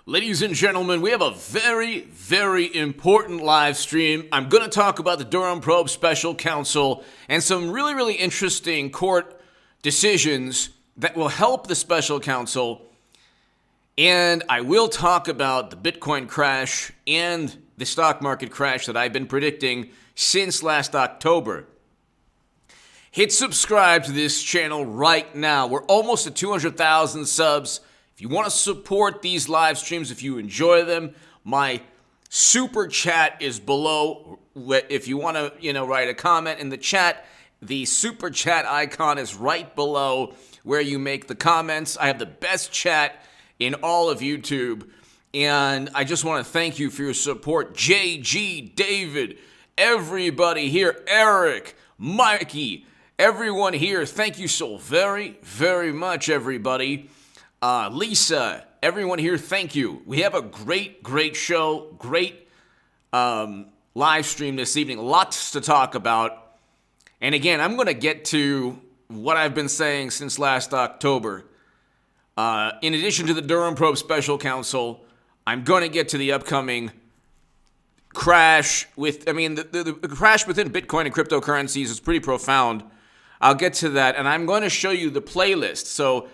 Ladies and gentlemen, we have a very, very important live stream. I'm going to talk about the Durham probe special counsel and some really, really interesting court decisions that will help the special counsel. And I will talk about the Bitcoin crash and the stock market crash that I've been predicting since last October. Hit subscribe to this channel right now. We're almost at 200,000 subs. If you want to support these live streams, if you enjoy them, my super chat is below. If you want to, write a comment in the chat, the super chat icon is right below where you make the comments. I have the best chat in all of YouTube, and I just want to thank you for your support. JG, David, everybody here, Eric, Mikey, everyone here, thank you so very, very much, everybody. Lisa, everyone here, thank you. We have a great show, great live stream this evening, lots to talk about. And again, I'm going to get to what I've been saying since last October. In addition to the Durham probe special counsel, I'm going to get to the upcoming crash the crash within Bitcoin and cryptocurrencies is pretty profound. I'll get to that, and I'm going to show you the playlist. So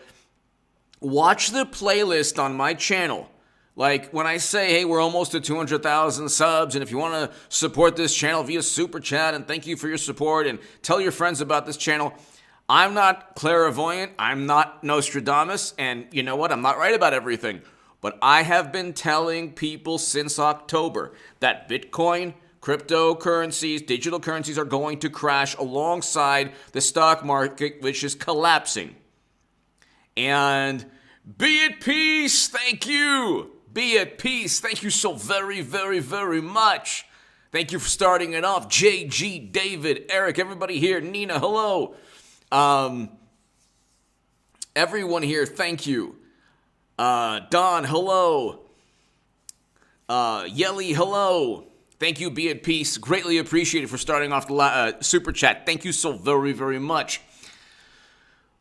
watch the playlist on my channel. Like when I say, hey, we're almost at 200,000 subs, and if you want to support this channel via super chat, and thank you for your support, and tell your friends about this channel. I'm not clairvoyant. I'm not Nostradamus, and you know what? I'm not right about everything. But I have been telling people since October that Bitcoin, cryptocurrencies, digital currencies are going to crash alongside the stock market, which is collapsing. And be at peace. Thank you. Be at peace. Thank you so very, very, very much. Thank you for starting it off. JG, David, Eric, everybody here. Nina, hello. Everyone here, thank you. Don, hello. Yelly, hello. Thank you. Be at peace. Greatly appreciated for starting off the super chat. Thank you so very, very much.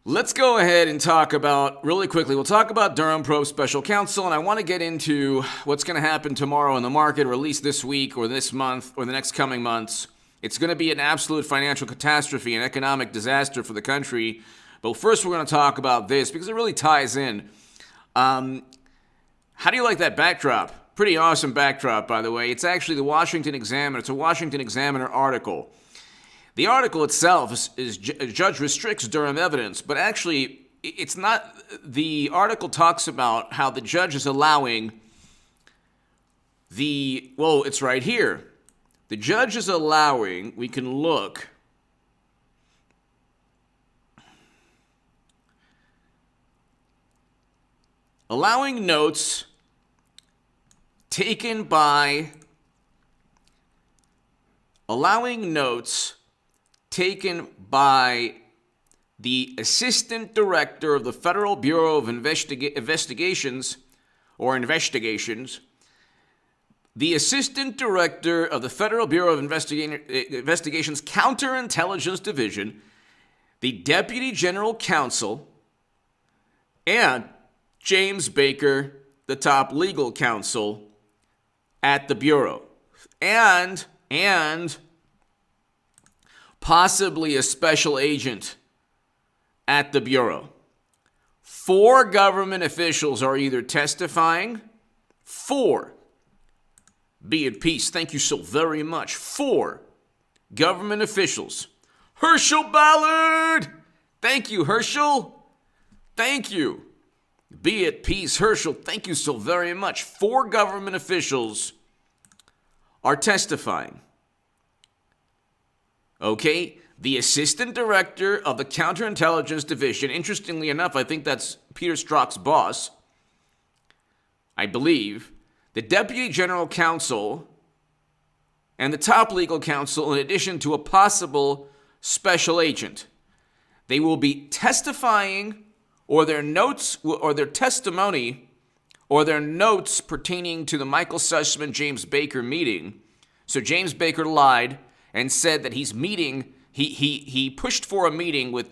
Let's go ahead and talk about, really quickly, we'll talk about Durham probe special counsel, and I want to get into what's going to happen tomorrow in the market, or at least this week, or this month, or the next coming months. It's going to be an absolute financial catastrophe, an economic disaster for the country. But first, we're going to talk about this, because it really ties in. How do you like that backdrop? Pretty awesome backdrop, by the way. It's actually the Washington Examiner. It's a Washington Examiner article. The article itself is judge restricts Durham evidence, but actually it's not. The article talks about how the judge is allowing it's right here. The judge is allowing, we can look, allowing notes taken by the Assistant Director of the Federal Bureau of Investigations, the Assistant Director of the Federal Bureau of Investigations Counterintelligence Division, the Deputy General Counsel, and James Baker, the top legal counsel at the Bureau, and possibly a special agent at the Bureau. 4 government officials are either testifying. 4. Be at peace. Thank you so very much. 4 government officials. Herschel Ballard! Thank you, Herschel. Thank you. Be at peace, Herschel. Thank you so very much. 4 government officials are testifying. Okay, the Assistant Director of the Counterintelligence Division, interestingly enough, I think that's Peter Strzok's boss, I believe, the Deputy General Counsel, and the top legal counsel, in addition to a possible special agent. They will be testifying, or their notes, or their testimony, or their notes pertaining to the Michael Sussman-James Baker meeting. So James Baker lied and said that he's meeting, he pushed for a meeting with,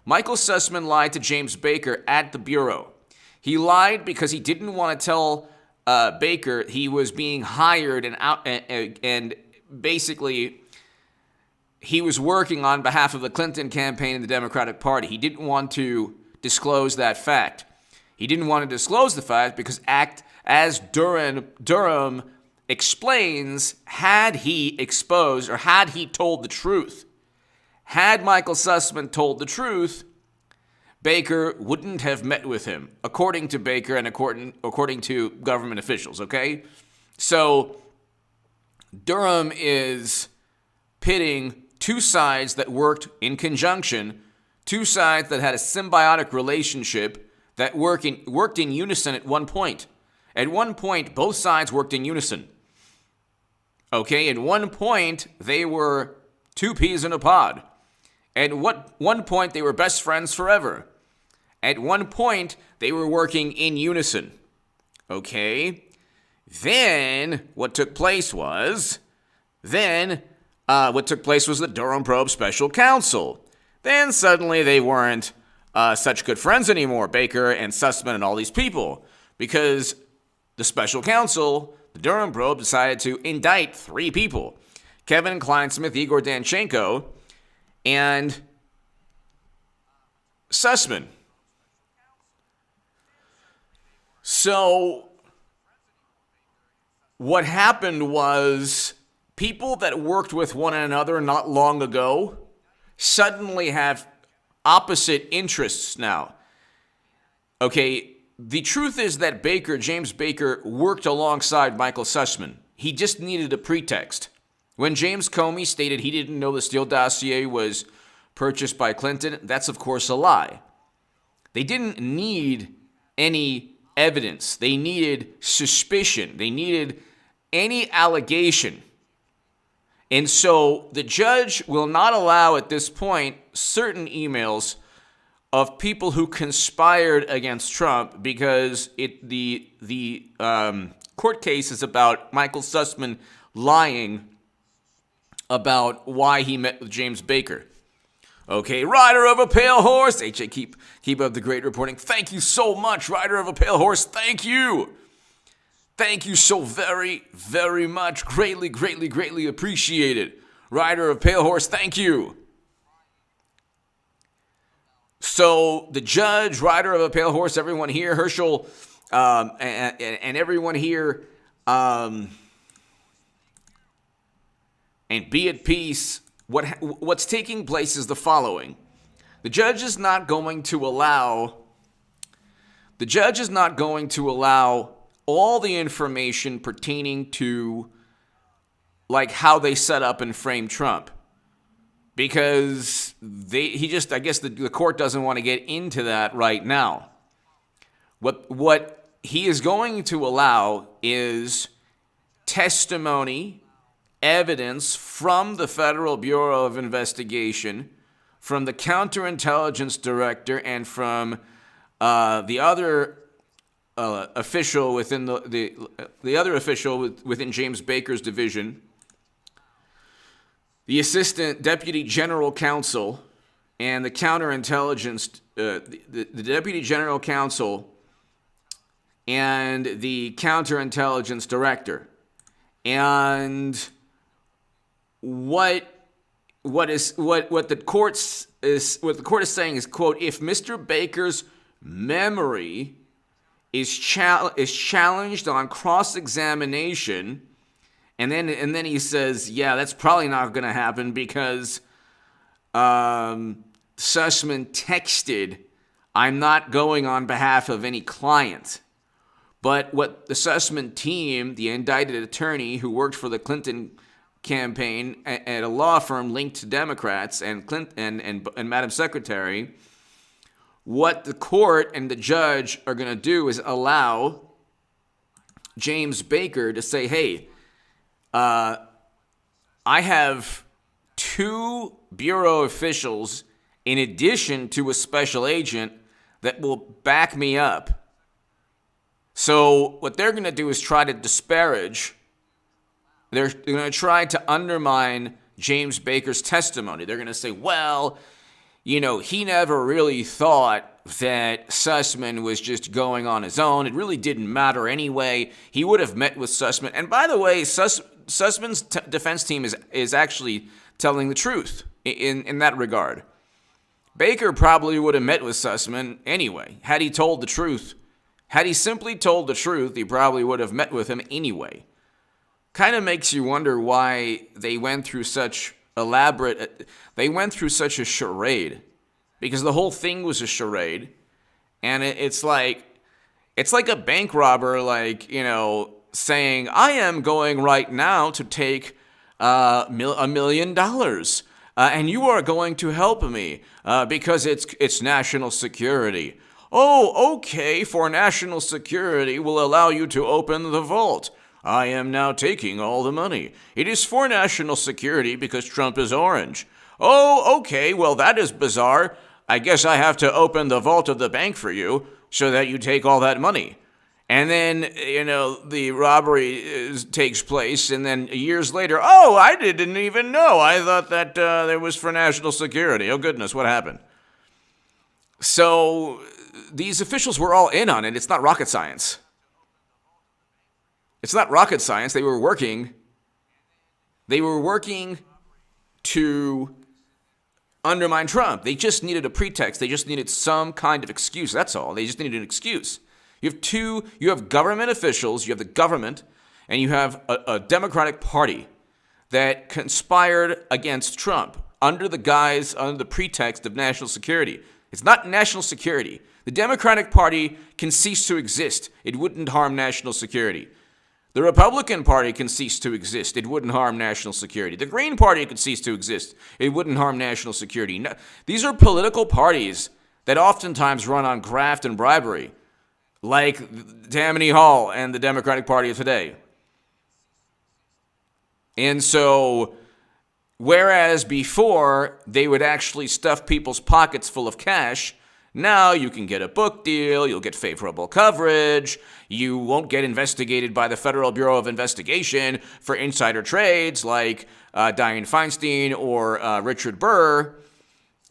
Michael Sussman lied to James Baker at the Bureau. He lied because he didn't want to tell Baker he was being hired and basically he was working on behalf of the Clinton campaign and the Democratic Party. He didn't want to disclose that fact. He didn't want to disclose the fact because as Durham explains, had he exposed or had he told the truth, had Michael Sussman told the truth, Baker wouldn't have met with him, according to Baker and according to government officials, okay? So Durham is pitting two sides that worked in conjunction, two sides that had a symbiotic relationship that worked in unison at one point. At one point, both sides worked in unison. Okay, at one point, they were two peas in a pod. At one point, they were best friends forever. At one point, they were working in unison. Okay? Then, what took place was the Durham Probe Special Counsel. Then suddenly they weren't such good friends anymore, Baker and Sussman and all these people, because the special counsel, the Durham Probe, decided to indict three people: Kevin Kleinsmith, Igor Danchenko, and Sussman. So what happened was people that worked with one another not long ago suddenly have opposite interests now. Okay, the truth is that James Baker, worked alongside Michael Sussman. He just needed a pretext. When James Comey stated he didn't know the Steele dossier was purchased by Clinton, that's of course a lie. They didn't need any evidence. They needed suspicion. They needed any allegation. And so the judge will not allow at this point certain emails of people who conspired against Trump because the court case is about Michael Sussman lying about why he met with James Baker. Okay, Rider of a Pale Horse. HA, keep up the great reporting. Thank you so much, Rider of a Pale Horse. Thank you. Thank you so very, very much. Greatly, greatly, greatly appreciated. Rider of Pale Horse, thank you. So the judge, Rider of a Pale Horse, everyone here, Herschel, and everyone here, and be at peace. What's taking place is the following. The judge is not going to allow all the information pertaining to like how they set up and frame Trump. Because I guess the court doesn't want to get into that right now. What he is going to allow is testimony, evidence from the Federal Bureau of Investigation, from the counterintelligence director, and from the other official within the other official within James Baker's division, the assistant deputy general counsel, and the counterintelligence, the deputy general counsel, and the counterintelligence director. And what the court is saying is, quote, if Mr. Baker's memory is challenged on cross-examination, and then he says, yeah, that's probably not going to happen because Sussman texted, I'm not going on behalf of any client. But what the Sussman team, the indicted attorney who worked for the Clinton campaign at a law firm linked to Democrats and Clinton and Madam Secretary, what the court and the judge are going to do is allow James Baker to say, hey, I have two bureau officials in addition to a special agent that will back me up. So what they're going to do is try to disparage. They're going to try to undermine James Baker's testimony. They're going to say, well, he never really thought that Sussman was just going on his own. It really didn't matter anyway. He would have met with Sussman. And by the way, Sussman's defense team is actually telling the truth in that regard. Baker probably would have met with Sussman anyway, had he told the truth. Had he simply told the truth, he probably would have met with him anyway. Kind of makes you wonder why they went through such such a charade. Because the whole thing was a charade. And it's like a bank robber, saying, I am going right now to take $1 million. And you are going to help me because it's national security. Oh, okay, for national security will allow you to open the vault. I am now taking all the money. It is for national security because Trump is orange. Oh, okay, well, that is bizarre. I guess I have to open the vault of the bank for you so that you take all that money. And then, the robbery takes place, and then years later, oh, I didn't even know. I thought that it was for national security. Oh, goodness, what happened? So these officials were all in on it. It's not rocket science. It's not rocket science. They were working to undermine Trump. They just needed a pretext. They just needed some kind of excuse. That's all. They just needed an excuse. You have government officials, you have the government, and you have a Democratic Party that conspired against Trump under the pretext of national security. It's not national security. The Democratic Party can cease to exist. It wouldn't harm national security. The Republican Party can cease to exist. It wouldn't harm national security. The Green Party could cease to exist. It wouldn't harm national security. No, these are political parties that oftentimes run on graft and bribery, like Tammany Hall and the Democratic Party of today. And so, whereas before they would actually stuff people's pockets full of cash, now you can get a book deal, you'll get favorable coverage, you won't get investigated by the Federal Bureau of Investigation for insider trades like Dianne Feinstein or Richard Burr.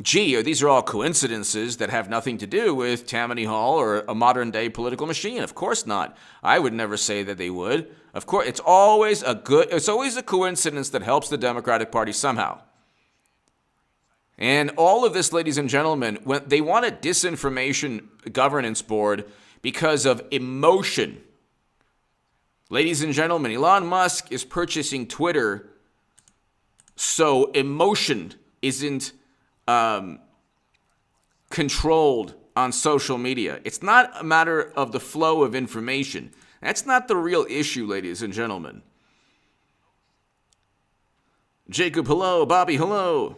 Gee, these are all coincidences that have nothing to do with Tammany Hall or a modern-day political machine. Of course not. I would never say that they would. Of course, it's always a coincidence that helps the Democratic Party somehow. And all of this, ladies and gentlemen, when they want a disinformation governance board because of emotion. Ladies and gentlemen, Elon Musk is purchasing Twitter so emotion isn't controlled on social media. It's not a matter of the flow of information. That's not the real issue, ladies and gentlemen. Jacob, hello. Bobby, hello.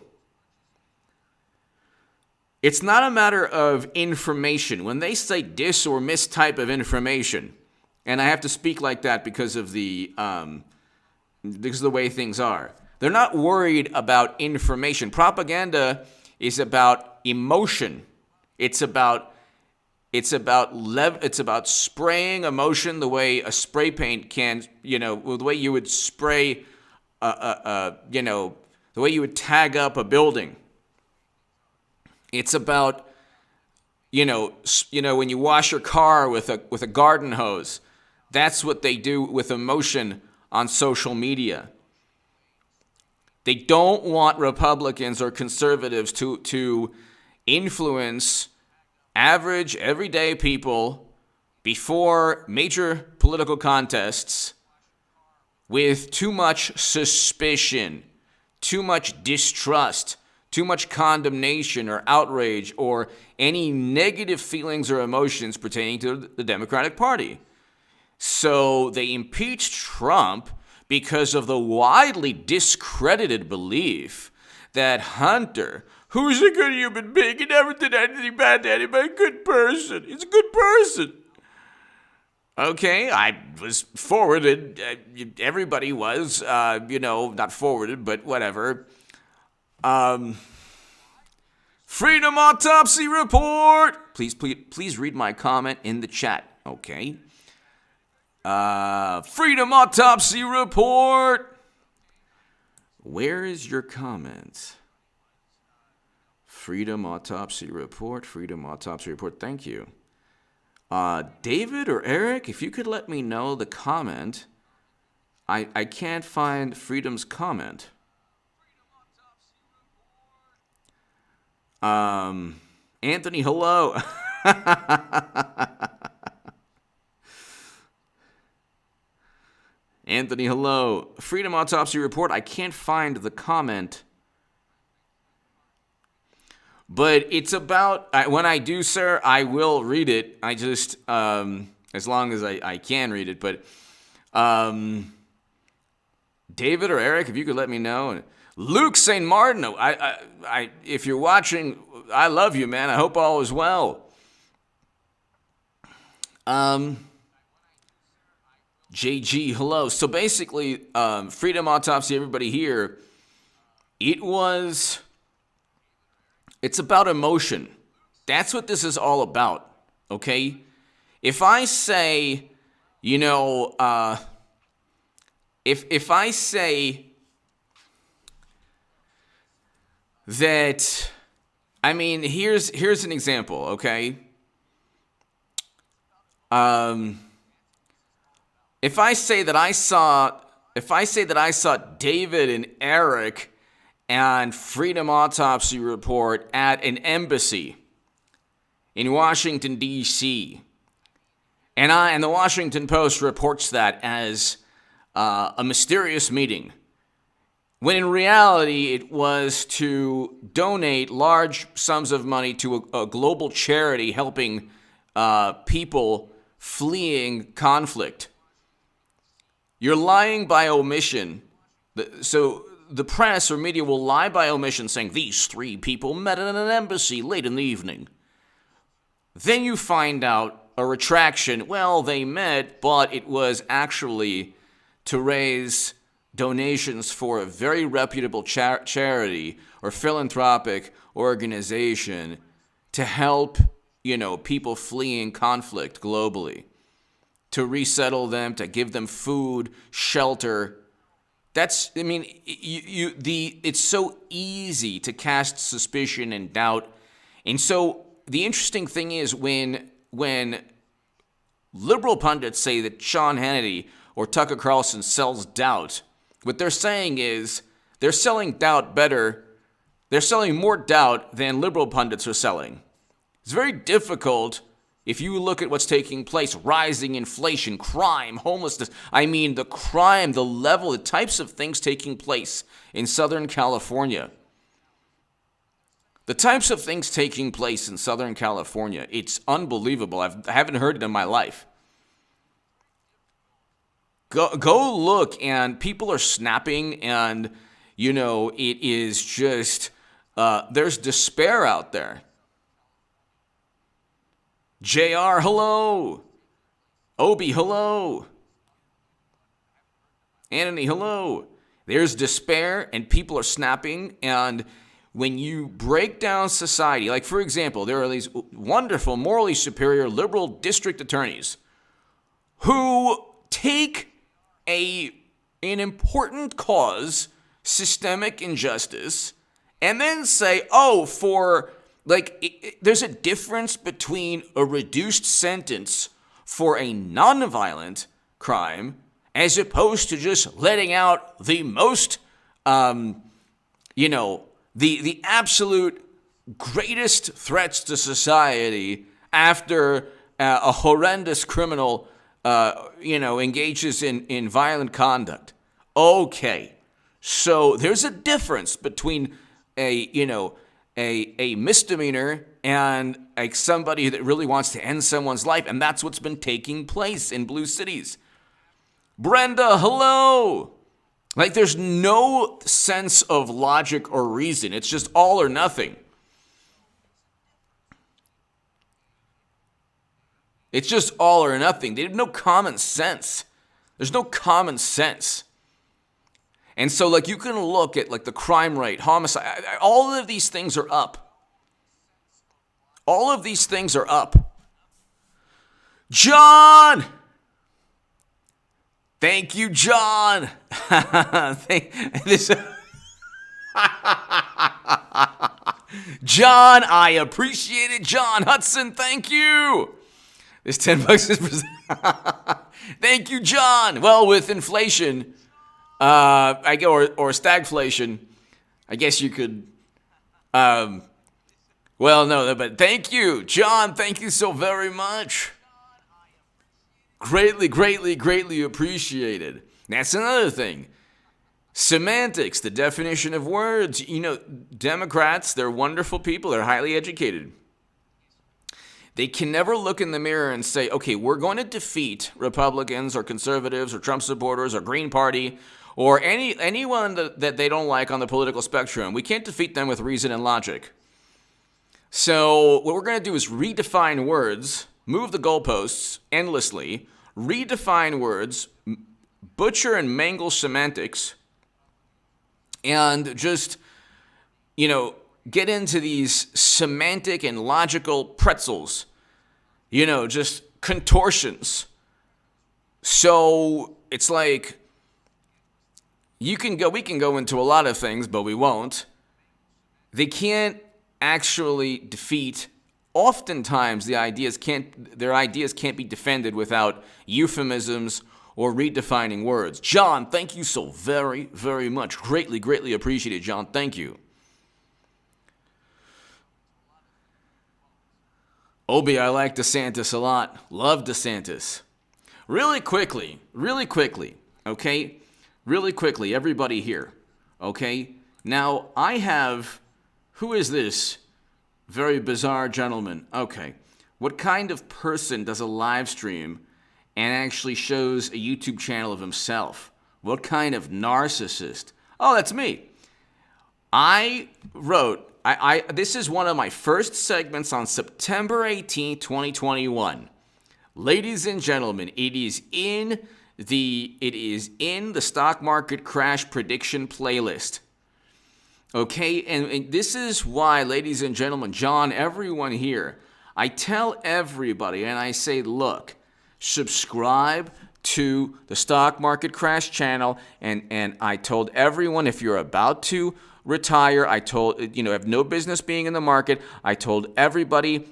It's not a matter of information. When they say dis or mis type of information, and I have to speak like that because of the way things are, they're not worried about information. Propaganda is about emotion. It's about spraying emotion the way a spray paint can, the way you would spray, the way you would tag up a building. It's about, when you wash your car with a garden hose. That's what they do with emotion on social media. They don't want Republicans or conservatives to influence average, everyday people before major political contests with too much suspicion, too much distrust, too much condemnation or outrage or any negative feelings or emotions pertaining to the Democratic Party. So they impeached Trump because of the widely discredited belief that Hunter, who's a good human being, he never did anything bad to anybody, a good person. He's a good person. Okay, I was forwarded. Everybody was, not forwarded, but whatever. Freedom Autopsy Report. Please read my comment in the chat. Okay. Freedom Autopsy Report. Where is your comment? Freedom Autopsy Report. Thank you. David or Eric, if you could let me know the comment. I can't find Freedom's comment. Anthony, hello. Anthony, hello. Freedom Autopsy Report. I can't find the comment. But it's about, when I do, sir, I will read it. I just, as long as I can read it. But David or Eric, if you could let me know. Luke St. Martin, if you're watching, I love you, man. I hope all is well. JG, hello. So basically, Freedom Autopsy, everybody here, it's about emotion. That's what this is all about, okay? If I say, if I say that, here's an example, okay? If I say that I saw David and Eric and Freedom Autopsy Report at an embassy in Washington, D.C., and the Washington Post reports that as a mysterious meeting, when in reality it was to donate large sums of money to a global charity helping people fleeing conflict. You're lying by omission. So the press or media will lie by omission saying these three people met at an embassy late in the evening. Then you find out a retraction. Well, they met, but it was actually to raise donations for a very reputable charity or philanthropic organization to help, people fleeing conflict globally, to resettle them, to give them food, shelter. It's so easy to cast suspicion and doubt. And so the interesting thing is when liberal pundits say that Sean Hannity or Tucker Carlson sells doubt, what they're saying is they're selling doubt better. They're selling more doubt than liberal pundits are selling. It's very difficult if you look at what's taking place, rising inflation, crime, homelessness. The crime, the level, the types of things taking place in Southern California. The types of things taking place in Southern California, it's unbelievable. I haven't heard it in my life. Go look, and people are snapping, and, it is just, there's despair out there. JR, hello. Obi, hello. Anthony, hello. There's despair, and people are snapping, and when you break down society, like, for example, there are these wonderful, morally superior liberal district attorneys who take an important cause, systemic injustice, and then say, there's a difference between a reduced sentence for a nonviolent crime as opposed to just letting out the most, the absolute greatest threats to society after a horrendous criminal, engages in violent conduct. Okay, so there's a difference between a misdemeanor and somebody that really wants to end someone's life, and that's what's been taking place in blue cities. Brenda, hello. There's no sense of logic or reason. It's just all or nothing. It's just all or nothing. They have no common sense. There's no common sense. And so, you can look at, the crime rate, homicide, all of these things are up. All of these things are up. John! Thank you, John. John, I appreciate it. John Hudson, thank you. This $10 is thank you, John. Well, with inflation, or stagflation, I guess you could. Well, no, but thank you, John. Thank you so very much. Greatly, greatly, greatly appreciated. That's another thing. Semantics, the definition of words. You know, Democrats, they're wonderful people. They're highly educated. They can never look in the mirror and say, okay, we're going to defeat Republicans or conservatives or Trump supporters or Green Party or anyone that they don't like on the political spectrum. We can't defeat them with reason and logic. So what we're going to do is redefine words, move the goalposts endlessly, redefine words, butcher and mangle semantics, and just, get into these semantic and logical pretzels, just contortions. So it's like we can go into a lot of things, but we won't. They can't actually defeat. Oftentimes, their ideas can't be defended without euphemisms or redefining words. John, thank you so very, very much. Greatly, greatly appreciated, John. Thank you. Obi, I like DeSantis a lot. Love DeSantis. Really quickly, okay? Really quickly, everybody here, okay? Now, I have, who is this very bizarre gentleman? Okay. What kind of person does a live stream and actually shows a YouTube channel of himself? What kind of narcissist? Oh, that's me. I wrote, this is one of my first segments on September 18, 2021. Ladies and gentlemen, it is in the stock market crash prediction playlist. Okay, and this is why, ladies and gentlemen, John, everyone here, I tell everybody and I say, look, subscribe to the Stock Market Crash channel, and I told everyone, if you're about to retire, I told, have no business being in the market, I told everybody,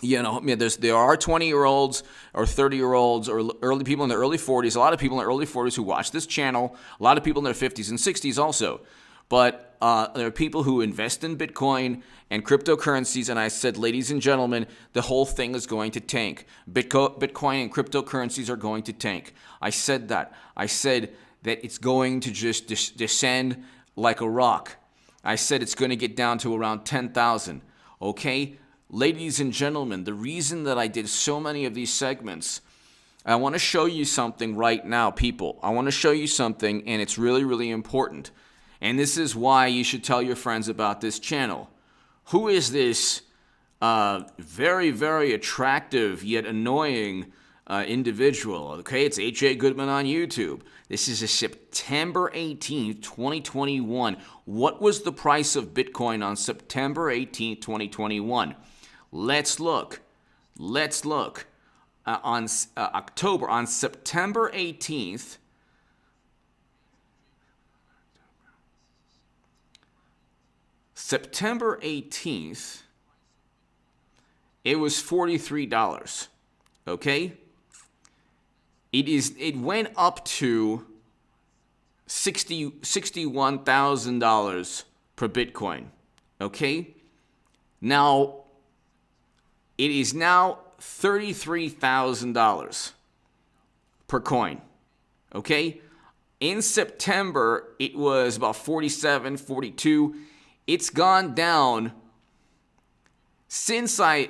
there are 20-year-olds or 30-year-olds or early people in their early 40s, a lot of people in their early 40s who watch this channel, a lot of people in their 50s and 60s also. But there are people who invest in Bitcoin and cryptocurrencies, and I said, ladies and gentlemen, the whole thing is going to tank. Bitcoin and cryptocurrencies are going to tank. I said that. I said that it's going to just descend like a rock. I said it's going to get down to around 10,000. Okay? Ladies and gentlemen, the reason that I did so many of these segments, I want to show you something right now, people. I want to show you something, and it's really, really important. And this is why you should tell your friends about this channel. Who is this very, very attractive yet annoying individual? Okay, it's H.A. Goodman on YouTube. This is a September 18th, 2021. What was the price of Bitcoin on September 18th, 2021? Let's look. On September 18th, September 18th, it was $43, okay? It went up to $61,000 per Bitcoin, okay? Now, it is now $33,000 per coin, okay? In September, it was about 47, 42. It's gone down since I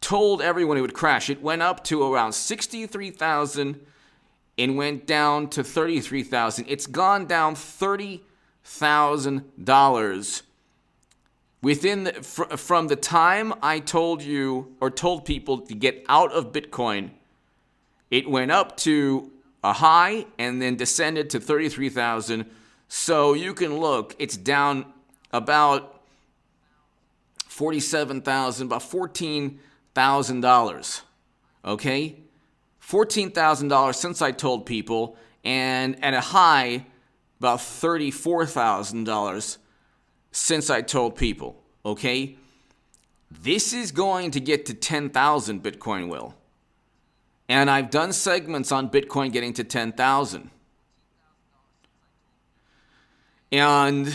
told everyone it would crash. It went up to around 63,000 and went down to 33,000. It's gone down $30,000 from the time I told you or told people to get out of Bitcoin. It went up to a high and then descended to 33,000. So you can look, it's down about 47,000, about $14,000. Okay? $14,000 since I told people, and at a high, about $34,000 since I told people, okay? This is going to get to 10,000, Bitcoin will. And I've done segments on Bitcoin getting to 10,000. And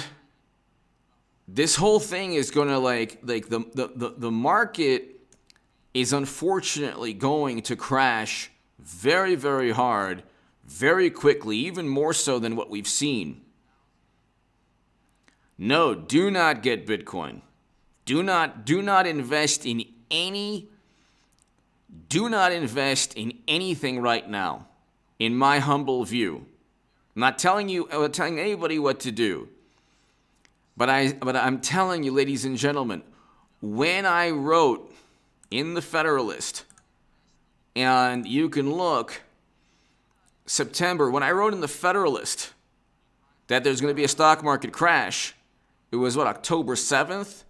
this whole thing is going to the market is unfortunately going to crash very, very hard, very quickly, even more so than what we've seen. No, do not get Bitcoin. Do not invest in anything right now, in my humble view. I'm not telling anybody what to do. But I'm telling you, ladies and gentlemen, when I wrote in the Federalist, and you can look, September, when I wrote in the Federalist that there's going to be a stock market crash, it was October 7th?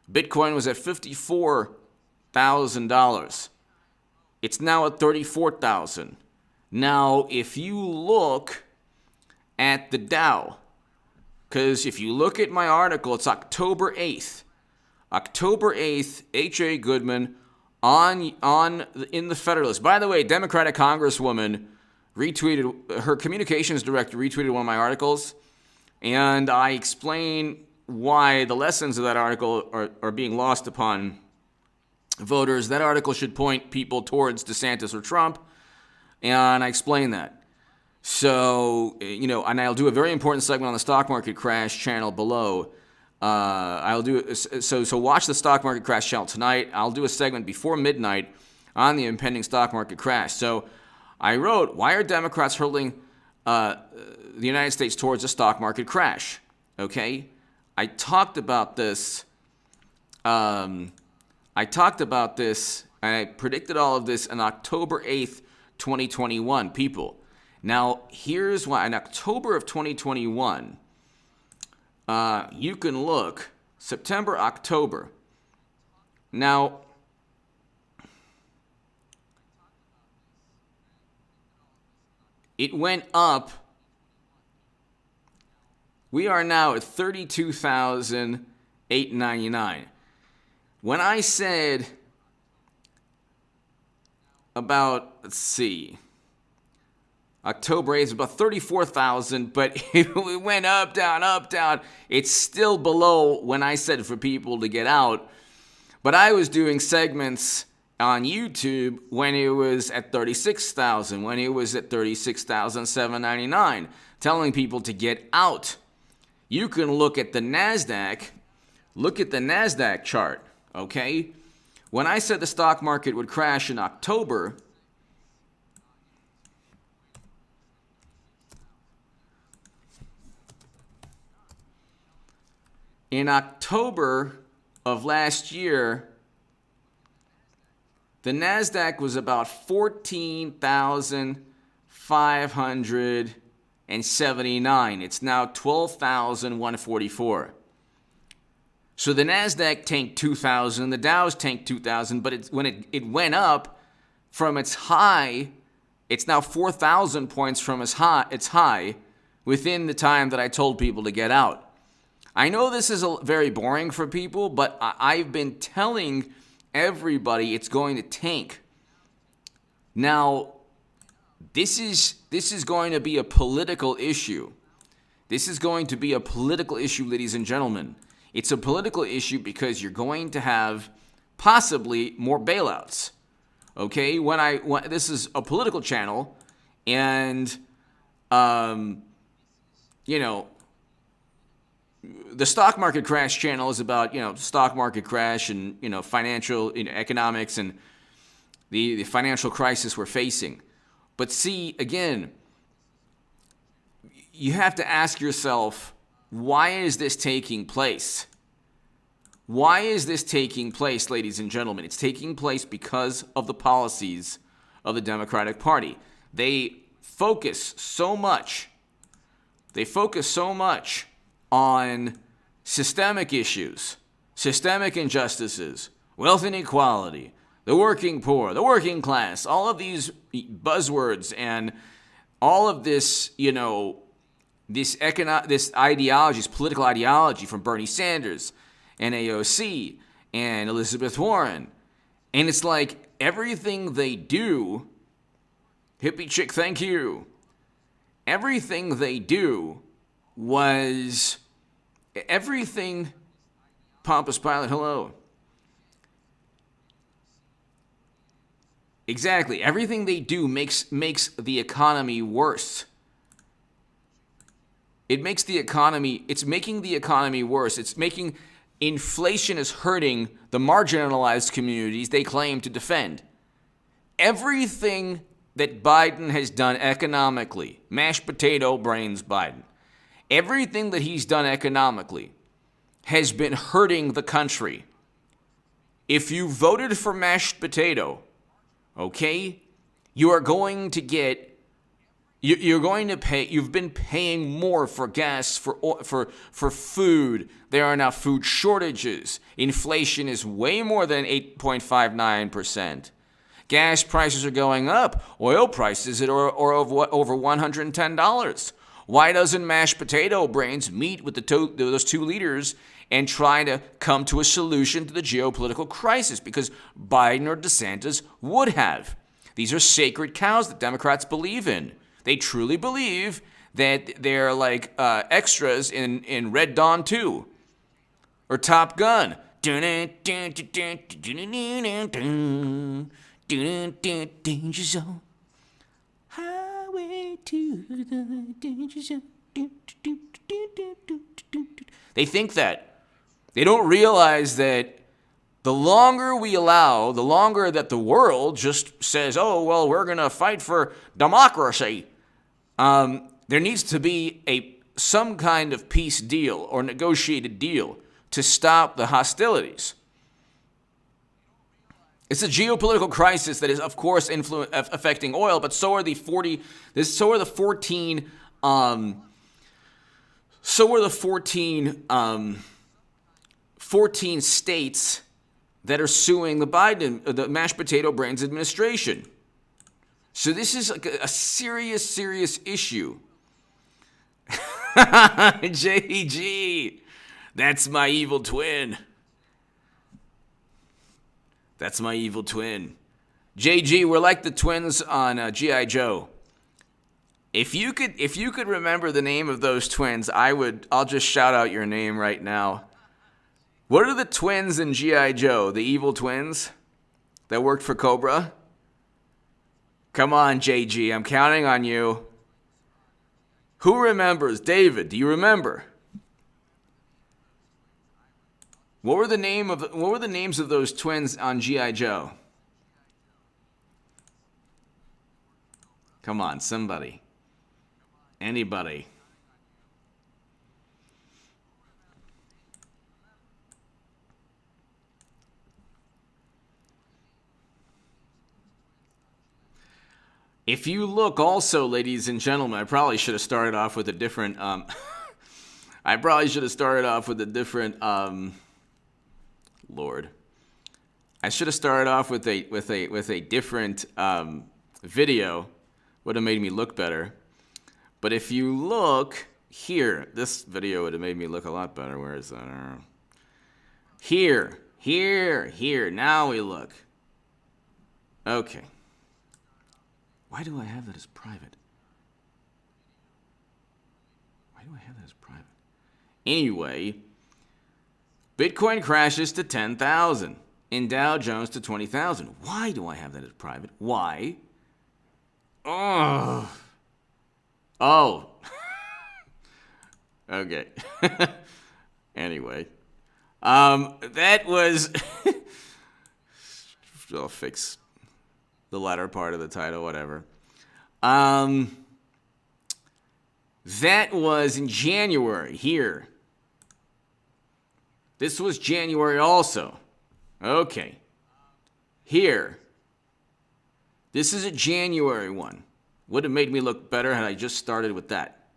Bitcoin was at $54,000. It's now at $34,000. Now, if you look at the Dow, because if you look at my article, it's October 8th. October 8th, H.A. Goodman in the Federalist. By the way, Democratic Congresswoman retweeted, her communications director retweeted one of my articles, and I explain why the lessons of that article are being lost upon voters. That article should point people towards DeSantis or Trump, and I explain that. So, and I'll do a very important segment on the stock market crash channel below. So watch the stock market crash channel tonight. I'll do a segment before midnight on the impending stock market crash. So I wrote, why are Democrats hurling the United States towards a stock market crash? Okay? I talked about this. And I predicted all of this on October 8th, 2021, people. Now, here's why. In October of 2021, you can look, September, October. Now, it went up. We are now at $32,899. When I said about, October 8th is about 34,000, but it went up, down. It's still below when I said for people to get out. But I was doing segments on YouTube when it was at 36,000, when it was at 36,799, telling people to get out. You can look at the Nasdaq. Look at the Nasdaq chart, okay? When I said the stock market would crash in October, in October of last year, the Nasdaq was about 14,579. It's now 12,144. So the Nasdaq tanked 2,000, the Dow's tanked 2,000, but when it went up from its high, it's now 4,000 points from its high within the time that I told people to get out. I know this is very boring for people, but I've been telling everybody it's going to tank. Now, this is going to be a political issue. This is going to be a political issue, ladies and gentlemen. It's a political issue because you're going to have possibly more bailouts. Okay? This is a political channel, and the stock market crash channel is about, stock market crash and, financial, economics and the financial crisis we're facing. But see, again, you have to ask yourself, why is this taking place? Why is this taking place, ladies and gentlemen? It's taking place because of the policies of the Democratic Party. They focus so much on systemic issues, systemic injustices, wealth inequality, the working poor, the working class, all of these buzzwords and all of this, this ideology, this political ideology from Bernie Sanders and AOC and Elizabeth Warren. And it's like everything they do, hippie chick, thank you. Everything they do was, Pompous Pilot, hello. Exactly. Everything they do makes the economy worse. It's making the economy worse. It's making inflation is hurting the marginalized communities they claim to defend. Everything that Biden has done economically, mashed potato brains Biden, everything that he's done economically has been hurting the country. If you voted for mashed potato, okay, you've been paying more for gas, for food. There are now food shortages. Inflation is way more than 8.59%. Gas prices are going up. Oil prices are over $110. Why doesn't mashed potato brains meet with those two leaders and try to come to a solution to the geopolitical crisis? Because Biden or DeSantis would have. These are sacred cows that Democrats believe in. They truly believe that they're like extras in Red Dawn 2 or Top Gun. Danger zone. Highway to the danger zone. They think that. They don't realize that the longer that the world just says, oh, well, we're going to fight for democracy, there needs to be some kind of peace deal or negotiated deal to stop the hostilities. It's a geopolitical crisis that is, of course, affecting oil, but so are the 14 states that are suing the mashed potato brains administration. So this is like a serious issue. JG, that's my evil twin. That's my evil twin. JG, we're like the twins on G.I. Joe. If you could remember the name of those twins, I'll just shout out your name right now. What are the twins in G.I. Joe? The evil twins that worked for Cobra? Come on, JG, I'm counting on you. Who remembers? David, do you remember? What were the names of those twins on G.I. Joe? Come on, somebody. Anybody. If you look also, ladies and gentlemen, I probably should have started off with a different Lord. I should have started off with a different video. Would have made me look better. But if you look here, this video would have made me look a lot better. Where is that? Here. Now we look. Okay. Why do I have that as private? Anyway, Bitcoin crashes to 10,000 and Dow Jones to 20,000. Why do I have that as private? Why? Oh. Okay. Anyway. That was... I'll fix the latter part of the title, whatever. That was in January here. This was January also. Okay. Here. This is a January one. Would have made me look better had I just started with that.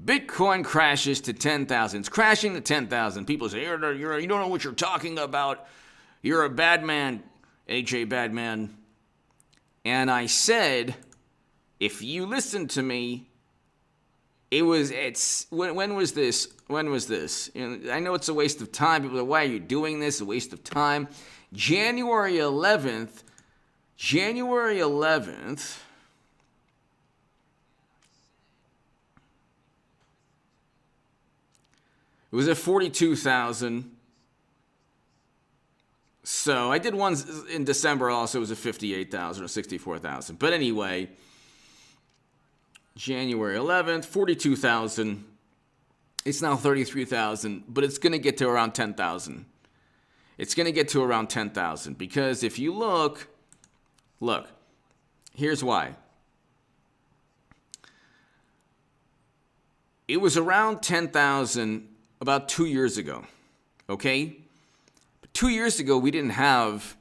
Bitcoin crashes to 10,000. It's crashing to 10,000. People say, you don't know what you're talking about. You're a bad man, AJ Badman. And I said, if you listen to me, when was this? When was this? I know it's a waste of time. People are like, why are you doing this? A waste of time. January 11th. It was at 42,000. So I did one in December also. It was at 58,000 or 64,000. But anyway, January 11th, 42,000. It's now 33,000, but it's going to get to around 10,000. It's going to get to around 10,000 because if you look, here's why. It was around 10,000 about 2 years ago, okay? But 2 years ago, we didn't have,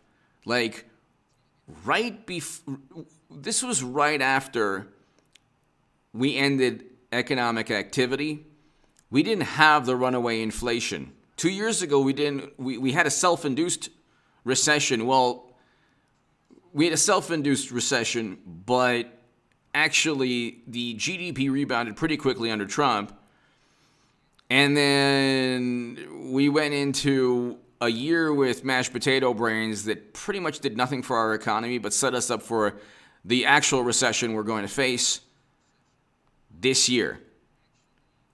this was right after we ended economic activity. We didn't have the runaway inflation. 2 years ago, we had a self-induced recession. Well, we had a self-induced recession, but actually the GDP rebounded pretty quickly under Trump. And then we went into a year with mashed potato brains that pretty much did nothing for our economy, but set us up for the actual recession we're going to face this year,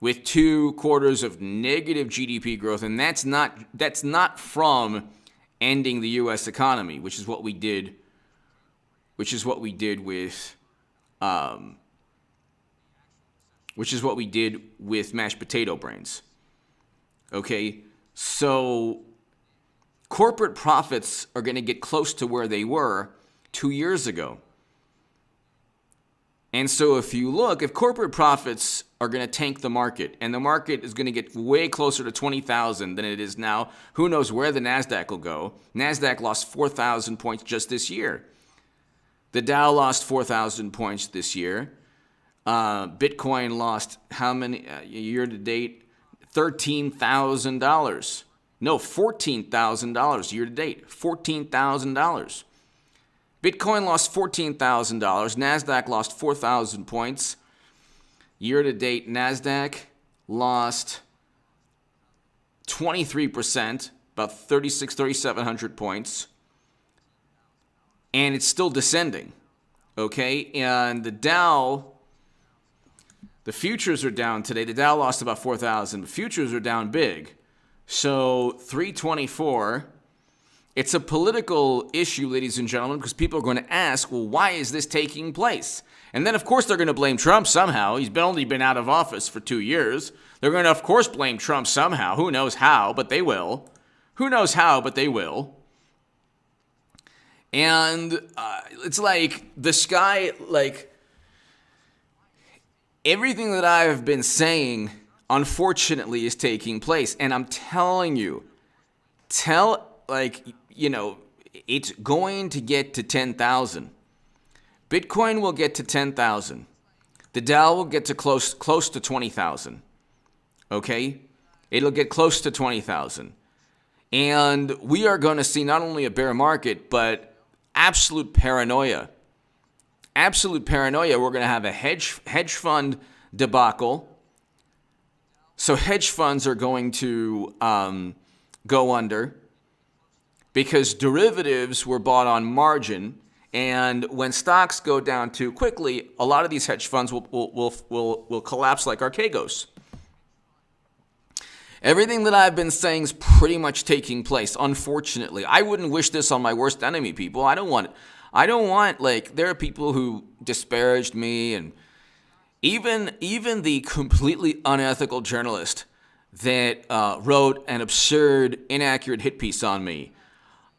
with 2 quarters of negative GDP growth, and that's not from ending the U.S. economy, which is what we did with mashed potato brains. Okay, so corporate profits are going to get close to where they were 2 years ago. And so if corporate profits are going to tank the market, and the market is going to get way closer to 20,000 than it is now, who knows where the Nasdaq will go. Nasdaq lost 4,000 points just this year. The Dow lost 4,000 points this year. Bitcoin lost how many year to date? $13,000. No, $14,000 year to date. $14,000. Bitcoin lost $14,000. Nasdaq lost 4,000 points. Year to date, Nasdaq lost 23%, about 3,700 points. And it's still descending. Okay? And the Dow, the futures are down today. The Dow lost about 4,000. The futures are down big. So 324. It's a political issue, ladies and gentlemen, because people are going to ask, well, why is this taking place? And then, of course, they're going to blame Trump somehow. He's only been out of office for 2 years. They're going to, of course, blame Trump somehow. Who knows how, but they will. Who knows how, but they will. And it's like the sky, everything that I have been saying, unfortunately, is taking place. And I'm telling you, it's going to get to 10,000. Bitcoin will get to 10,000. The Dow will get to close to 20,000. Okay? It'll get close to 20,000. And we are going to see not only a bear market, but absolute paranoia. Absolute paranoia. We're going to have a hedge fund debacle. So hedge funds are going to go under, because derivatives were bought on margin, and when stocks go down too quickly, a lot of these hedge funds will collapse like Archegos. Everything that I've been saying is pretty much taking place, unfortunately. I wouldn't wish this on my worst enemy, people. I don't want, there are people who disparaged me, and even the completely unethical journalist that wrote an absurd, inaccurate hit piece on me.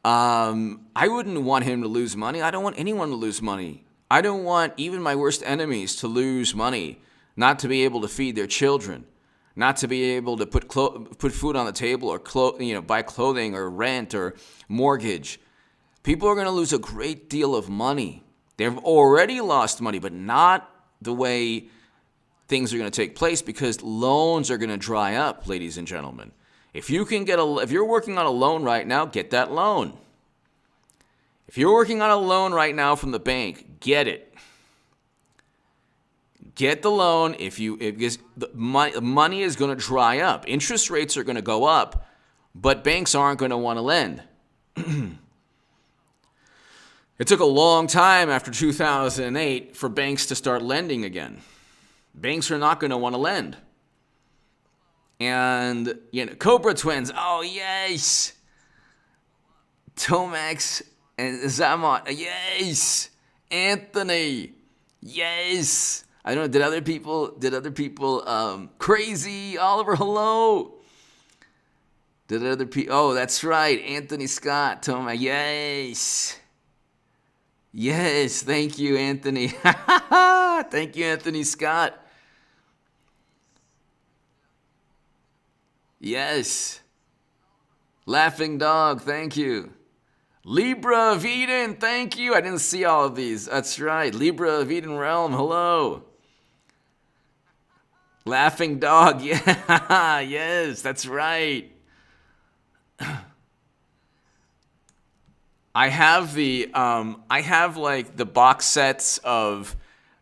I wouldn't want him to lose money. I don't want anyone to lose money. I don't want even my worst enemies to lose money, not to be able to feed their children, not to be able to put food on the table, or buy clothing or rent or mortgage. People are going to lose a great deal of money. They've already lost money, but not the way things are going to take place, because loans are going to dry up, ladies and gentlemen. If you're working on a loan right now, get that loan. If you're working on a loan right now from the bank, get it. Get the loan because the money is going to dry up. Interest rates are going to go up, but banks aren't going to want to lend. It took a long time after 2008 for banks to start lending again. Banks are not going to want to lend. And, Cobra Twins, oh, yes. Tomax and Zamot, yes. Anthony, yes. I don't know, did other people, Crazy, Oliver, hello. Did other people, oh, that's right, Anthony Scott, Tomax, yes. Yes, thank you, Anthony. Thank you, Anthony Scott. Yes. Laughing Dog, thank you. Libra of Eden, thank you. I didn't see all of these. That's right. Libra of Eden Realm, hello. Laughing Dog, yeah. Yes, that's right. I have the box sets of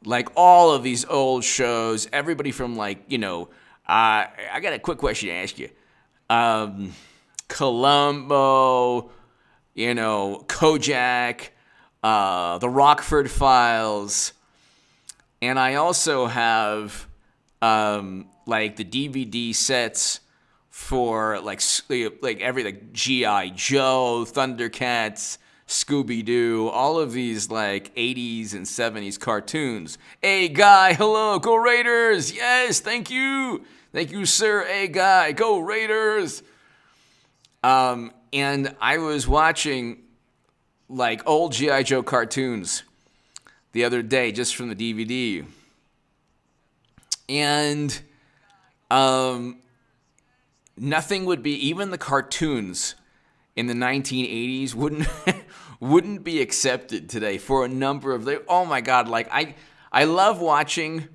like all of these old shows. Everybody from I got a quick question to ask you. Columbo, Kojak, the Rockford Files, and I also have the DVD sets for every G.I. Joe, Thundercats, Scooby-Doo, all of these 80s and 70s cartoons. Hey, Guy, hello, go Raiders! Yes, thank you! Thank you, sir. Hey, Guy, go Raiders! And I was watching, old G.I. Joe cartoons the other day, just from the DVD. And, nothing would be, even the cartoons in the 1980s wouldn't be accepted today for a number of, oh my God, I love watching,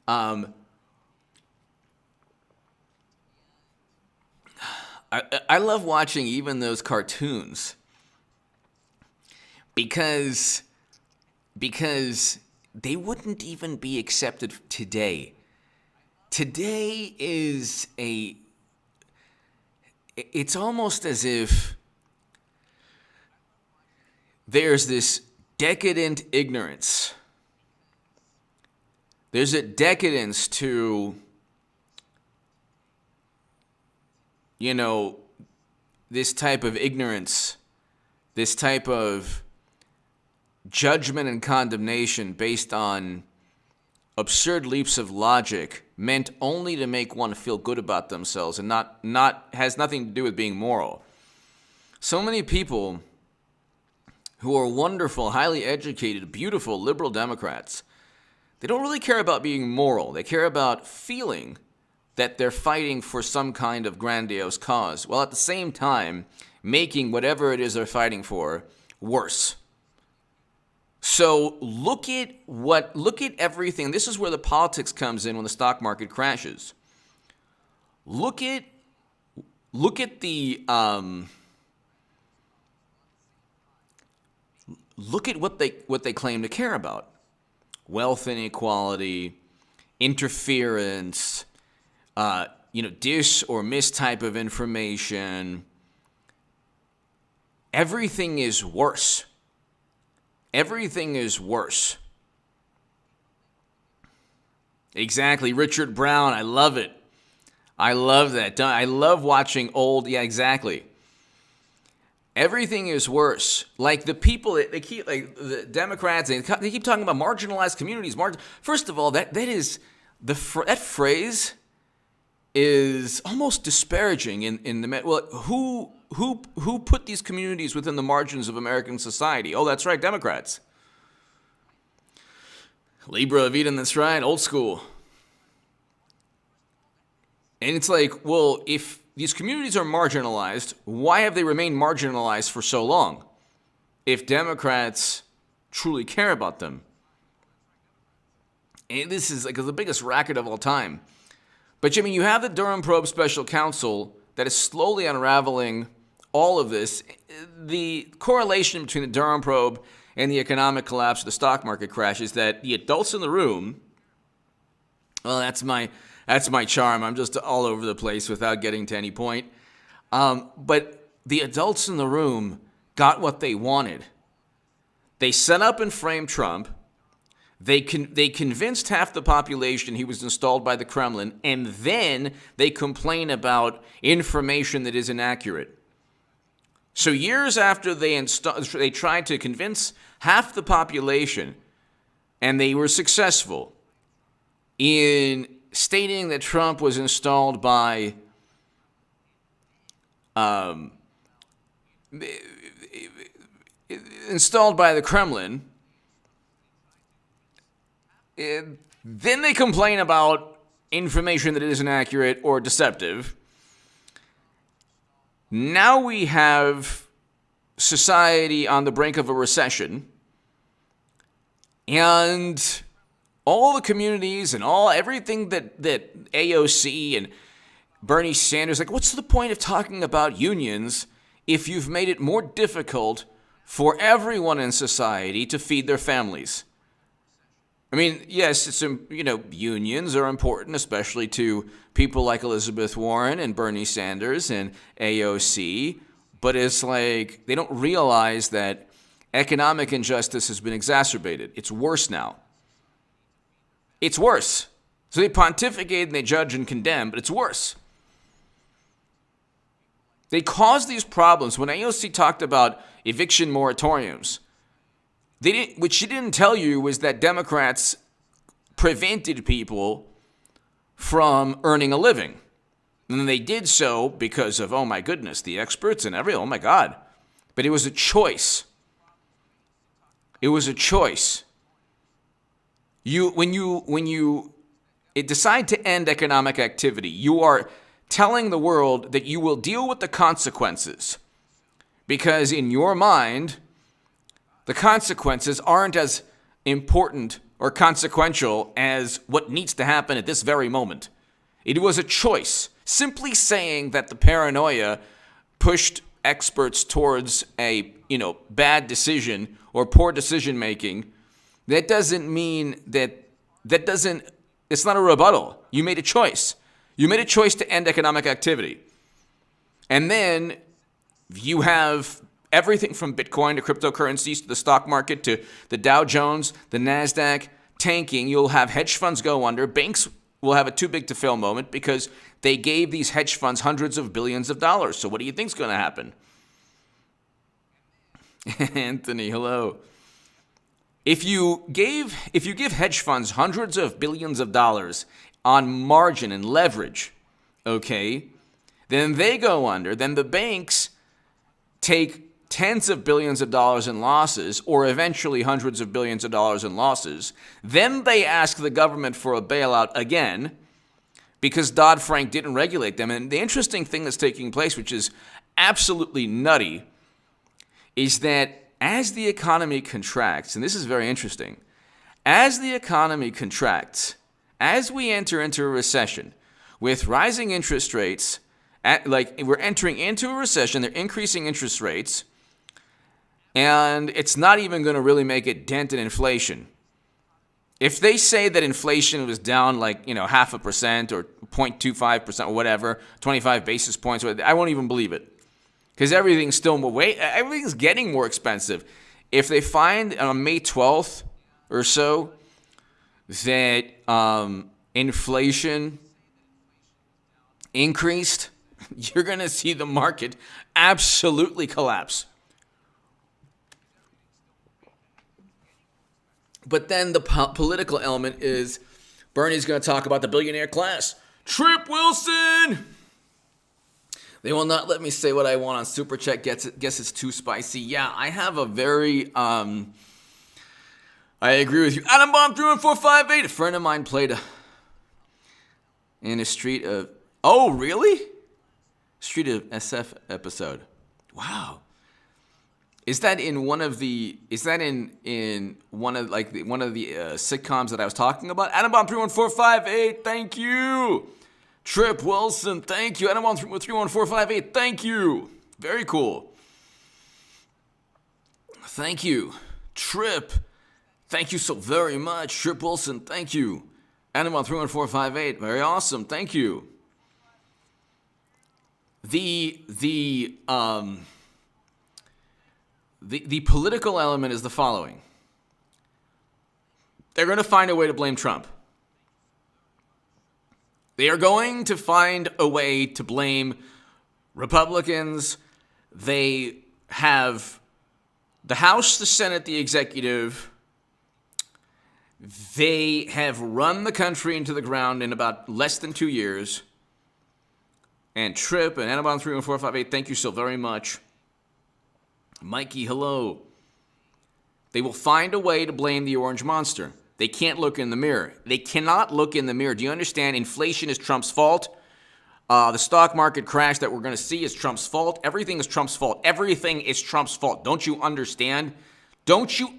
I love watching even those cartoons because they wouldn't even be accepted today. Today is it's almost as if there's this decadent ignorance. There's a decadence to, this type of ignorance, this type of judgment and condemnation based on absurd leaps of logic meant only to make one feel good about themselves and not has nothing to do with being moral. So many people who are wonderful, highly educated, beautiful, liberal Democrats, they don't really care about being moral. They care about feeling that they're fighting for some kind of grandiose cause, while at the same time making whatever it is they're fighting for worse. So look at everything. This is where the politics comes in when the stock market crashes. Look at what they claim to care about. Wealth inequality, interference, dis or mis type of information. Everything is worse. Everything is worse. Exactly. Richard Brown, I love it. I love that. I love watching old, yeah, exactly. Everything is worse. The people, they keep, the Democrats, they keep talking about marginalized communities. First of all, that phrase is almost disparaging in the, who put these communities within the margins of American society? Oh, that's right, Democrats. Libra of Eden, that's right, old school. And it's if these communities are marginalized, why have they remained marginalized for so long? If Democrats truly care about them. And this is the biggest racket of all time. But you have the Durham Probe Special Counsel that is slowly unraveling all of this. The correlation between the Durham Probe and the economic collapse of the stock market crash is that the adults in the room Well, that's my charm. I'm just all over the place without getting to any point. But the adults in the room got what they wanted. They set up and framed Trump. They convinced half the population he was installed by the Kremlin, and then they complain about information that is inaccurate. So years after they tried to convince half the population, and they were successful in stating that Trump was installed by the Kremlin. Then they complain about information that isn't accurate or deceptive. Now we have society on the brink of a recession, and all the communities and everything that AOC and Bernie Sanders, like, what's the point of talking about unions if you've made it more difficult for everyone in society to feed their families? I mean, yes, unions are important, especially to people like Elizabeth Warren and Bernie Sanders and AOC, but it's like they don't realize that economic injustice has been exacerbated. It's worse now. It's worse. So they pontificate and they judge and condemn, but it's worse. They caused these problems. When AOC talked about eviction moratoriums, what she didn't tell you was that Democrats prevented people from earning a living. And they did so because of, oh my goodness, the experts and oh my God. But it was a choice. It was a choice. When you decide to end economic activity, you are telling the world that you will deal with the consequences. Because in your mind, the consequences aren't as important or consequential as what needs to happen at this very moment. It was a choice. Simply saying that the paranoia pushed experts towards a, bad decision or poor decision making, that doesn't mean it's not a rebuttal. You made a choice. You made a choice to end economic activity. And then you have everything from Bitcoin to cryptocurrencies to the stock market to the Dow Jones, the Nasdaq tanking. You'll have hedge funds go under. Banks will have a too big to fail moment because they gave these hedge funds hundreds of billions of dollars. So what do you think's going to happen? Anthony, hello. If you give hedge funds hundreds of billions of dollars on margin and leverage, okay, then they go under. Then the banks take tens of billions of dollars in losses, or eventually hundreds of billions of dollars in losses. Then they ask the government for a bailout again because Dodd-Frank didn't regulate them. And the interesting thing that's taking place, which is absolutely nutty, is that as the economy contracts, and this is very interesting, as the economy contracts, as we enter into a recession with rising interest rates, we're entering into a recession, they're increasing interest rates, and it's not even going to really make a dent in inflation. If they say that inflation was down 0.5% or 0.25% or whatever, 25 basis points, I won't even believe it. Because everything's getting more expensive. If they find on May 12th or so that inflation increased, you're going to see the market absolutely collapse. But then the political element is Bernie's going to talk about the billionaire class. Trip Wilson! They will not let me say what I want on Super Chat. Guess it's too spicy. Yeah, I have a very, I agree with you. Adam Bomb 31458. A friend of mine played in a Street of, oh, really? Street of SF episode. Wow. Is that in one of the sitcoms that I was talking about? Adam Bomb 31458. Thank you. Trip Wilson, thank you. Adam Bomb 31458. Thank you. Very cool. Thank you. Trip. Thank you so very much. Trip Wilson, thank you. Animal 31458. Very awesome. Thank you. The political element is the following. They're going to find a way to blame Trump. They are going to find a way to blame Republicans. They have the House, the Senate, the executive. They have run the country into the ground in about less than 2 years. And Trip and Anabon 31458, thank you so very much. Mikey, hello. They will find a way to blame the orange monster. They can't look in the mirror. They cannot look in the mirror. Do you understand? Inflation is Trump's fault. The stock market crash that we're going to see is Trump's fault. Everything is Trump's fault. Everything is Trump's fault. Don't you understand? Don't you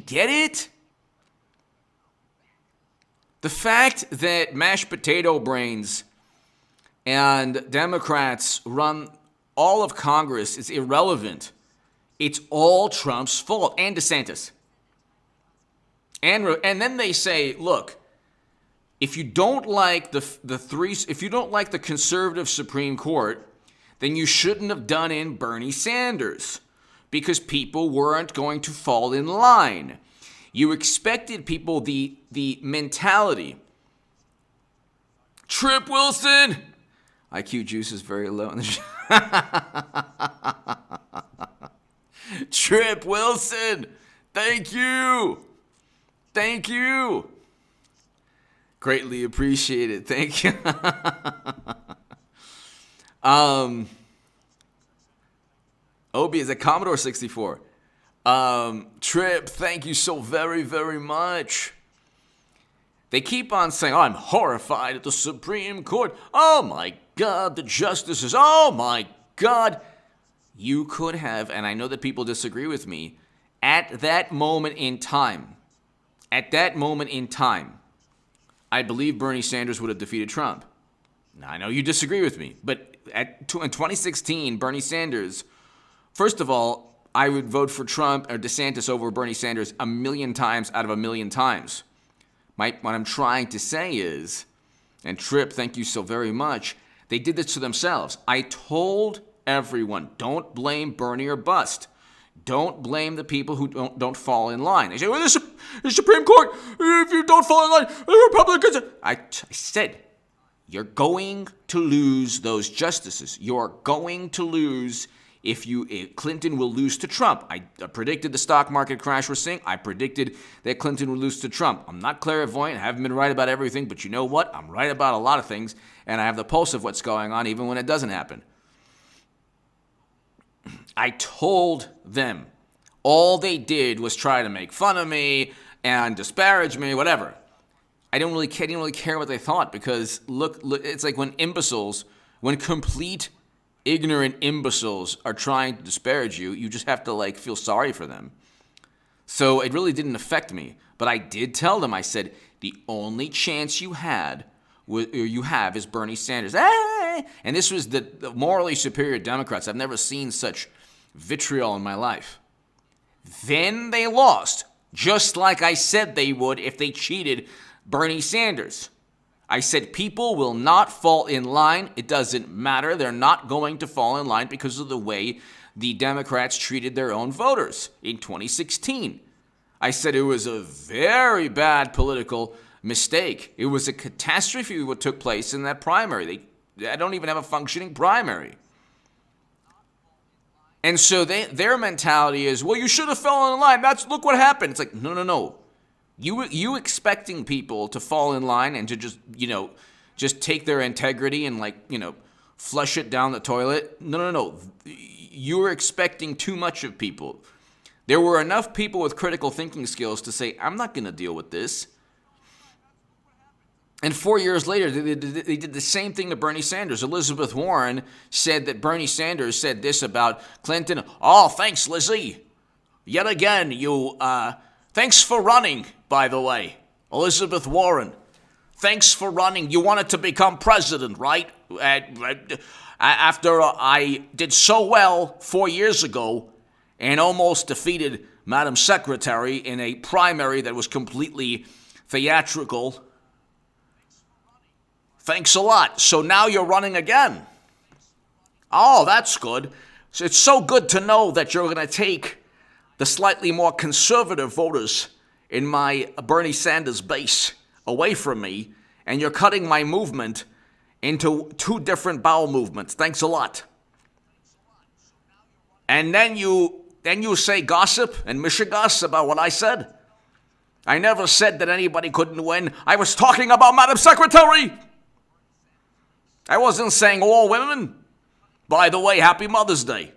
get it? The fact that mashed potato brains and Democrats run all of Congress is irrelevant. It's all Trump's fault, and DeSantis. And then they say, look, if you don't like if you don't like the conservative Supreme Court, then you shouldn't have done in Bernie Sanders because people weren't going to fall in line. You expected people the mentality. Trip Wilson, IQ juice is very low. Trip Wilson, thank you. Thank you. Greatly appreciated. Thank you. Obi is a Commodore 64. Trip, thank you so very, very much. They keep on saying, oh, I'm horrified at the Supreme Court. Oh, my God, the justices. Oh, my God. You could have, and I know that people disagree with me, at that moment in time, I believe Bernie Sanders would have defeated Trump. Now, I know you disagree with me, but in 2016, Bernie Sanders, first of all, I would vote for Trump or DeSantis over Bernie Sanders 1,000,000 times out of 1,000,000 times. What I'm trying to say is, and Trip, thank you so very much, they did this to themselves. I told everyone, don't blame Bernie or bust. Don't blame the people who don't fall in line. They say, well, the Supreme Court, if you don't fall in line, the Republicans. I said, you're going to lose those justices. You're going to lose if Clinton will lose to Trump. I predicted the stock market crash we're seeing. I predicted that Clinton would lose to Trump. I'm not clairvoyant. I haven't been right about everything, but you know what? I'm right about a lot of things, and I have the pulse of what's going on even when it doesn't happen. I told them. All they did was try to make fun of me and disparage me, whatever. I didn't really care what they thought because look, it's like when complete ignorant imbeciles are trying to disparage you, you just have to feel sorry for them. So it really didn't affect me. But I did tell them, I said, the only chance you have is Bernie Sanders. And this was the morally superior Democrats. I've never seen such vitriol in my life. Then they lost, just like I said they would if they cheated Bernie Sanders. I said people will not fall in line. It doesn't matter. They're not going to fall in line because of the way the Democrats treated their own voters in 2016. I said it was a very bad political mistake. It was a catastrophe what took place in that primary. I don't even have a functioning primary. And so their mentality is, well, you should have fallen in line. Look what happened. It's like, no. You expecting people to fall in line and to just take their integrity and flush it down the toilet. No. You're expecting too much of people. There were enough people with critical thinking skills to say, I'm not going to deal with this. And 4 years later, they did the same thing to Bernie Sanders. Elizabeth Warren said that Bernie Sanders said this about Clinton. Oh, thanks, Lizzie. Yet again, thanks for running, by the way. Elizabeth Warren, thanks for running. You wanted to become president, right? After I did so well 4 years ago and almost defeated Madam Secretary in a primary that was completely theatrical. Thanks a lot. So now you're running again. Oh, that's good. So it's so good to know that you're going to take the slightly more conservative voters in my Bernie Sanders base away from me, and you're cutting my movement into two different bowel movements. Thanks a lot. And then you say gossip and mishegoss about what I said. I never said that anybody couldn't win. I was talking about Madam Secretary. I wasn't saying all women. By the way, happy Mother's Day.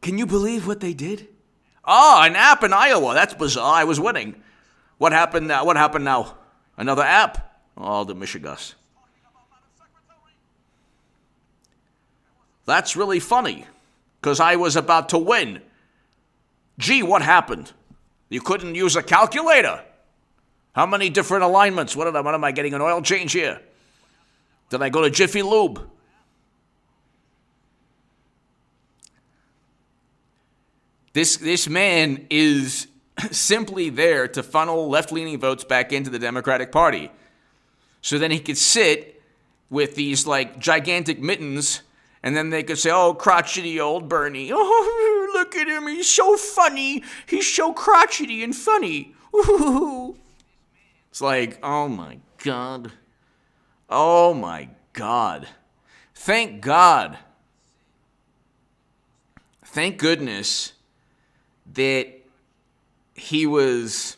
Can you believe what they did? Oh, an app in Iowa. That's bizarre. I was winning. What happened now? What happened now? Another app? Oh, the mishegoss. That's really funny, because I was about to win. Gee, what happened? You couldn't use a calculator. How many different alignments? What am I getting an oil change here? Did I go to Jiffy Lube? This man is simply there to funnel left-leaning votes back into the Democratic Party. So then he could sit with these like gigantic mittens, and then they could say, oh, crotchety old Bernie. Oh, look at him. He's so funny. He's so crotchety and funny. Ooh. It's like, oh, my God. Oh, my God. Thank God. Thank goodness that he was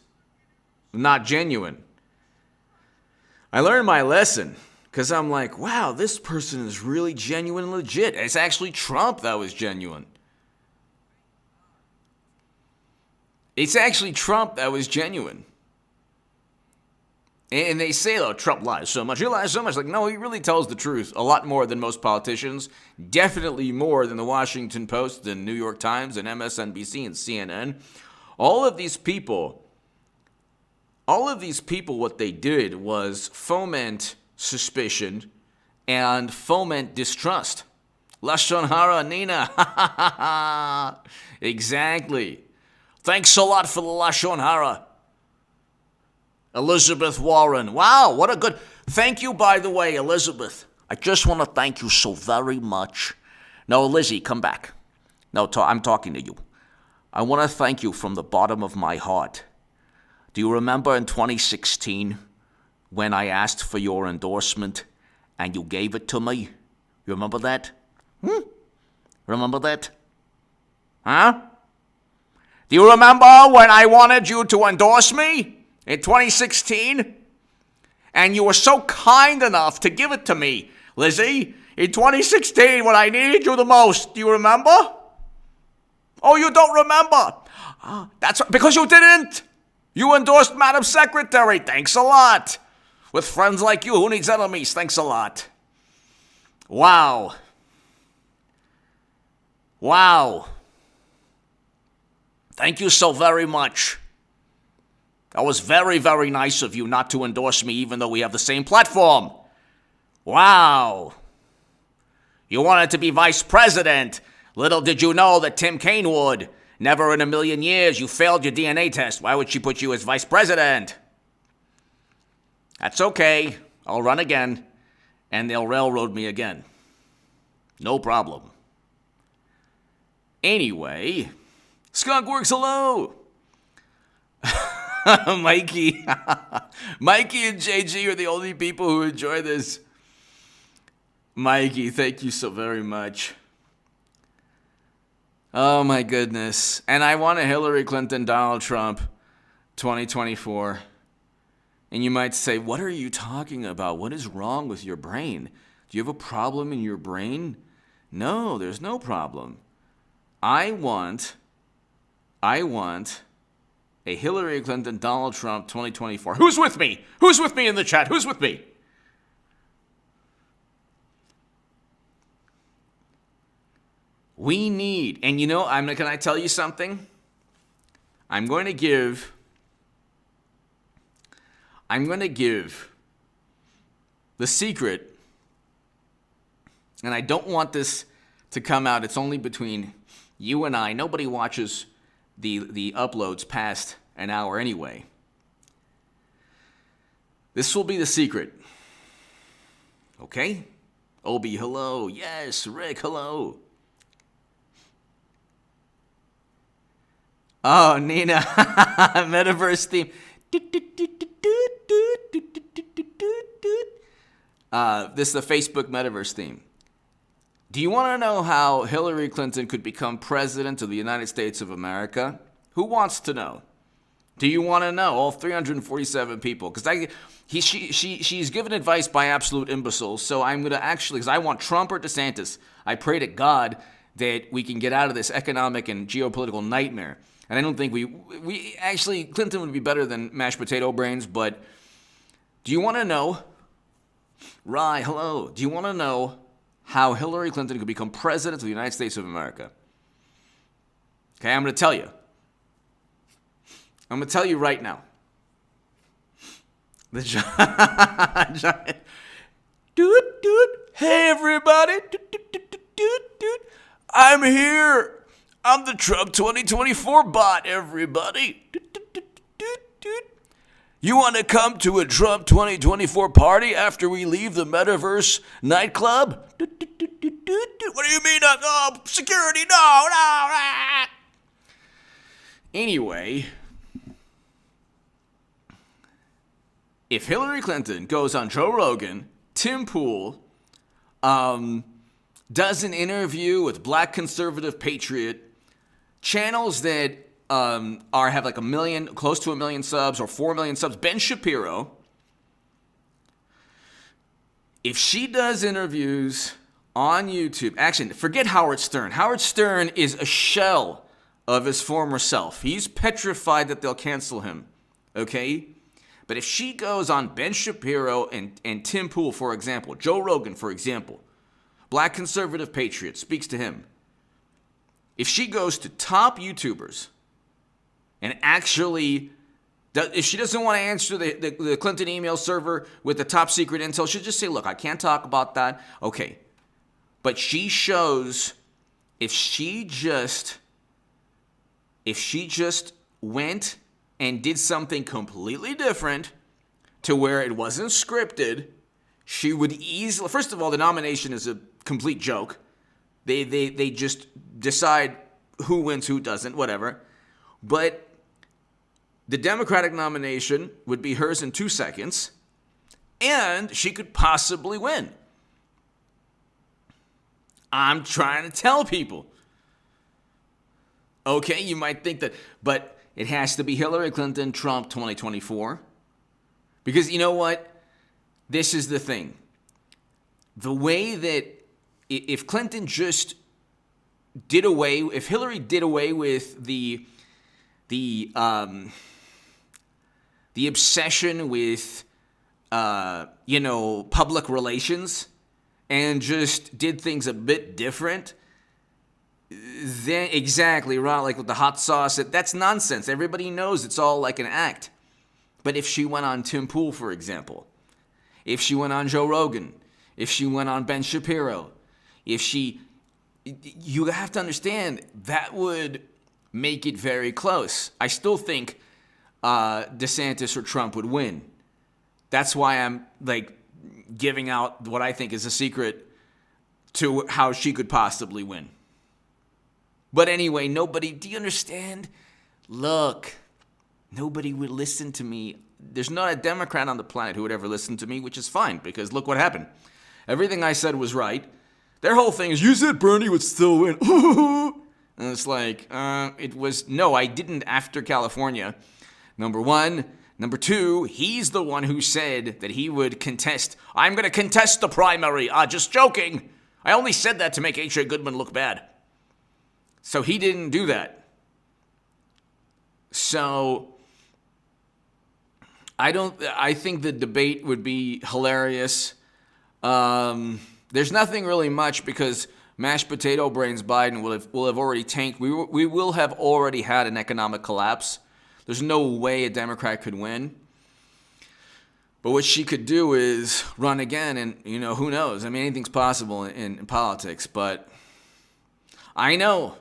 not genuine. I learned my lesson. Because I'm like, wow, this person is really genuine and legit. It's actually Trump that was genuine. It's actually Trump that was genuine. And they say, oh, Trump lies so much. He lies so much. Like, no, he really tells the truth. A lot more than most politicians. Definitely more than the Washington Post and New York Times and MSNBC and CNN. All of these people, what they did was foment suspicion and foment distrust. Lashon hara, Nina. Exactly. Thanks a lot for the Lashon hara. Elizabeth Warren. Wow, what a good... Thank you, by the way, Elizabeth. I just want to thank you so very much. No, Lizzie, come back. No, I'm talking to you. I want to thank you from the bottom of my heart. Do you remember in 2016... when I asked for your endorsement and you gave it to me? You remember that? Remember that? Huh? Do you remember when I wanted you to endorse me in 2016? And you were so kind enough to give it to me, Lizzie, in 2016 when I needed you the most. Do you remember? Oh, you don't remember? That's because you didn't. You endorsed Madam Secretary. Thanks a lot. With friends like you, who needs enemies? Thanks a lot. Wow. Wow. Thank you so very much. That was very, very nice of you not to endorse me, even though we have the same platform. Wow. You wanted to be vice president. Little did you know that Tim Kaine would. Never in a million years. You failed your DNA test. Why would she put you as vice president? That's okay. I'll run again, and they'll railroad me again. No problem. Anyway, Skunk Works, hello. Mikey. Mikey and JG are the only people who enjoy this. Mikey, thank you so very much. Oh, my goodness. And I want a Hillary Clinton, Donald Trump 2024. And you might say, what are you talking about? What is wrong with your brain? Do you have a problem in your brain? No, there's no problem. I want a Hillary Clinton, Donald Trump 2024. Who's with me? Who's with me in the chat? Who's with me? We need, and you know, can I tell you something? I'm going to give the secret, and I don't want this to come out. It's only between you and I. Nobody watches the uploads past an hour anyway. This will be the secret. Okay? Obi, hello. Yes, Rick, hello. Oh, Nina. Metaverse theme. This is the Facebook Metaverse theme. Do you want to know how Hillary Clinton could become president of the United States of America? Who wants to know? Do you want to know? All 347 people. Because she's given advice by absolute imbeciles. So I'm going to actually, because I want Trump or DeSantis. I pray to God that we can get out of this economic and geopolitical nightmare. And I don't think we actually, Clinton would be better than mashed potato brains. But do you want to know? Rye, hello. Do you want to know how Hillary Clinton could become president of the United States of America? Okay, I'm going to tell you. I'm going to tell you right now. The giant. Hey, everybody. I'm here. I'm the Trump 2024 bot, everybody. You want to come to a Trump 2024 party after we leave the Metaverse nightclub? What do you mean? Oh, security, no. Anyway, if Hillary Clinton goes on Joe Rogan, Tim Pool, does an interview with Black Conservative Patriot, channels that have like 1 million, close to 1 million subs or 4 million subs, Ben Shapiro, if she does interviews on YouTube, actually, forget Howard Stern. Howard Stern is a shell of his former self. He's petrified that they'll cancel him, okay? But if she goes on Ben Shapiro and Tim Pool, for example, Joe Rogan, for example, Black Conservative Patriot speaks to him. If she goes to top YouTubers and actually, if she doesn't want to answer the Clinton email server with the top secret intel, she'll just say, look, I can't talk about that. Okay. But she shows, if she just went and did something completely different to where it wasn't scripted, she would easily, first of all, the nomination is a complete joke. They just decide who wins, who doesn't, whatever. But the Democratic nomination would be hers in 2 seconds, and she could possibly win. I'm trying to tell people. Okay, you might think that, but it has to be Hillary Clinton, Trump 2024. Because you know what? This is the thing. The way that if Clinton just if Hillary did away with the obsession with, public relations and just did things a bit different, then exactly right, like with the hot sauce, that's nonsense. Everybody knows it's all like an act. But if she went on Tim Pool, for example, if she went on Joe Rogan, if she went on Ben Shapiro, you have to understand that would make it very close. I still think DeSantis or Trump would win. That's why I'm giving out what I think is a secret to how she could possibly win. But anyway, do you understand? Look, nobody would listen to me. There's not a Democrat on the planet who would ever listen to me, which is fine, because look what happened. Everything I said was right. Their whole thing is, you said Bernie would still win. And it's like, no, I didn't after California. Number one. Number two, he's the one who said that he would contest. I'm going to contest the primary. Just joking. I only said that to make H.A. Goodman look bad. So he didn't do that. So I think the debate would be hilarious. There's nothing really much because mashed potato brains Biden will have already tanked. We will have already had an economic collapse. There's no way a Democrat could win. But what she could do is run again, and who knows? I mean, anything's possible in politics. But I know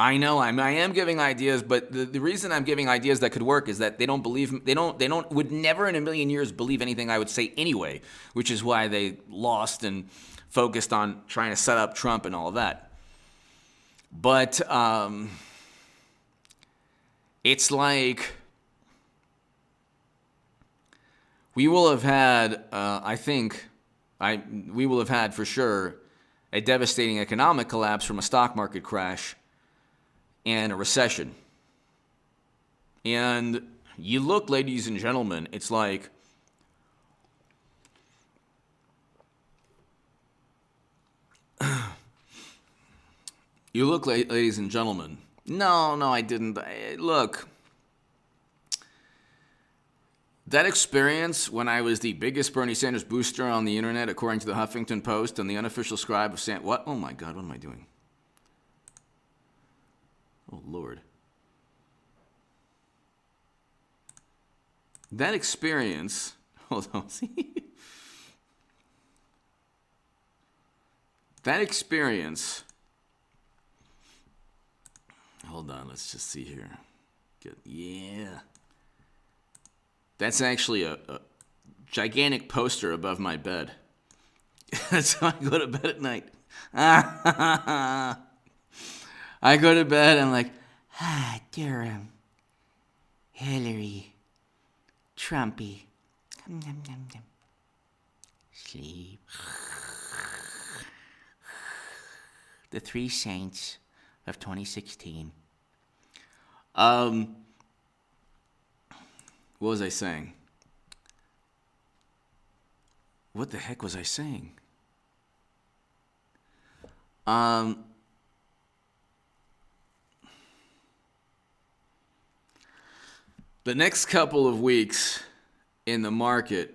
I know I am giving ideas, but the reason I'm giving ideas that could work is that they would never in a million years believe anything I would say anyway, which is why they lost and focused on trying to set up Trump and all of that. But it's like we will have had, we will have had for sure a devastating economic collapse from a stock market crash and a recession. And you look, ladies and gentlemen, it's like you look, ladies and gentlemen. No, I didn't. Look, that experience when I was the biggest Bernie Sanders booster on the internet, according to the Huffington Post and the unofficial scribe of what? Oh my God, what am I doing? Oh, Lord. That experience, hold on, see? That experience, hold on, let's just see here. Yeah. That's actually a gigantic poster above my bed. That's how I go to bed at night. I go to bed, I'm like, Durham, Hillary, Trumpy, sleep. The three saints of 2016. What was I saying? What the heck was I saying? The next couple of weeks in the market,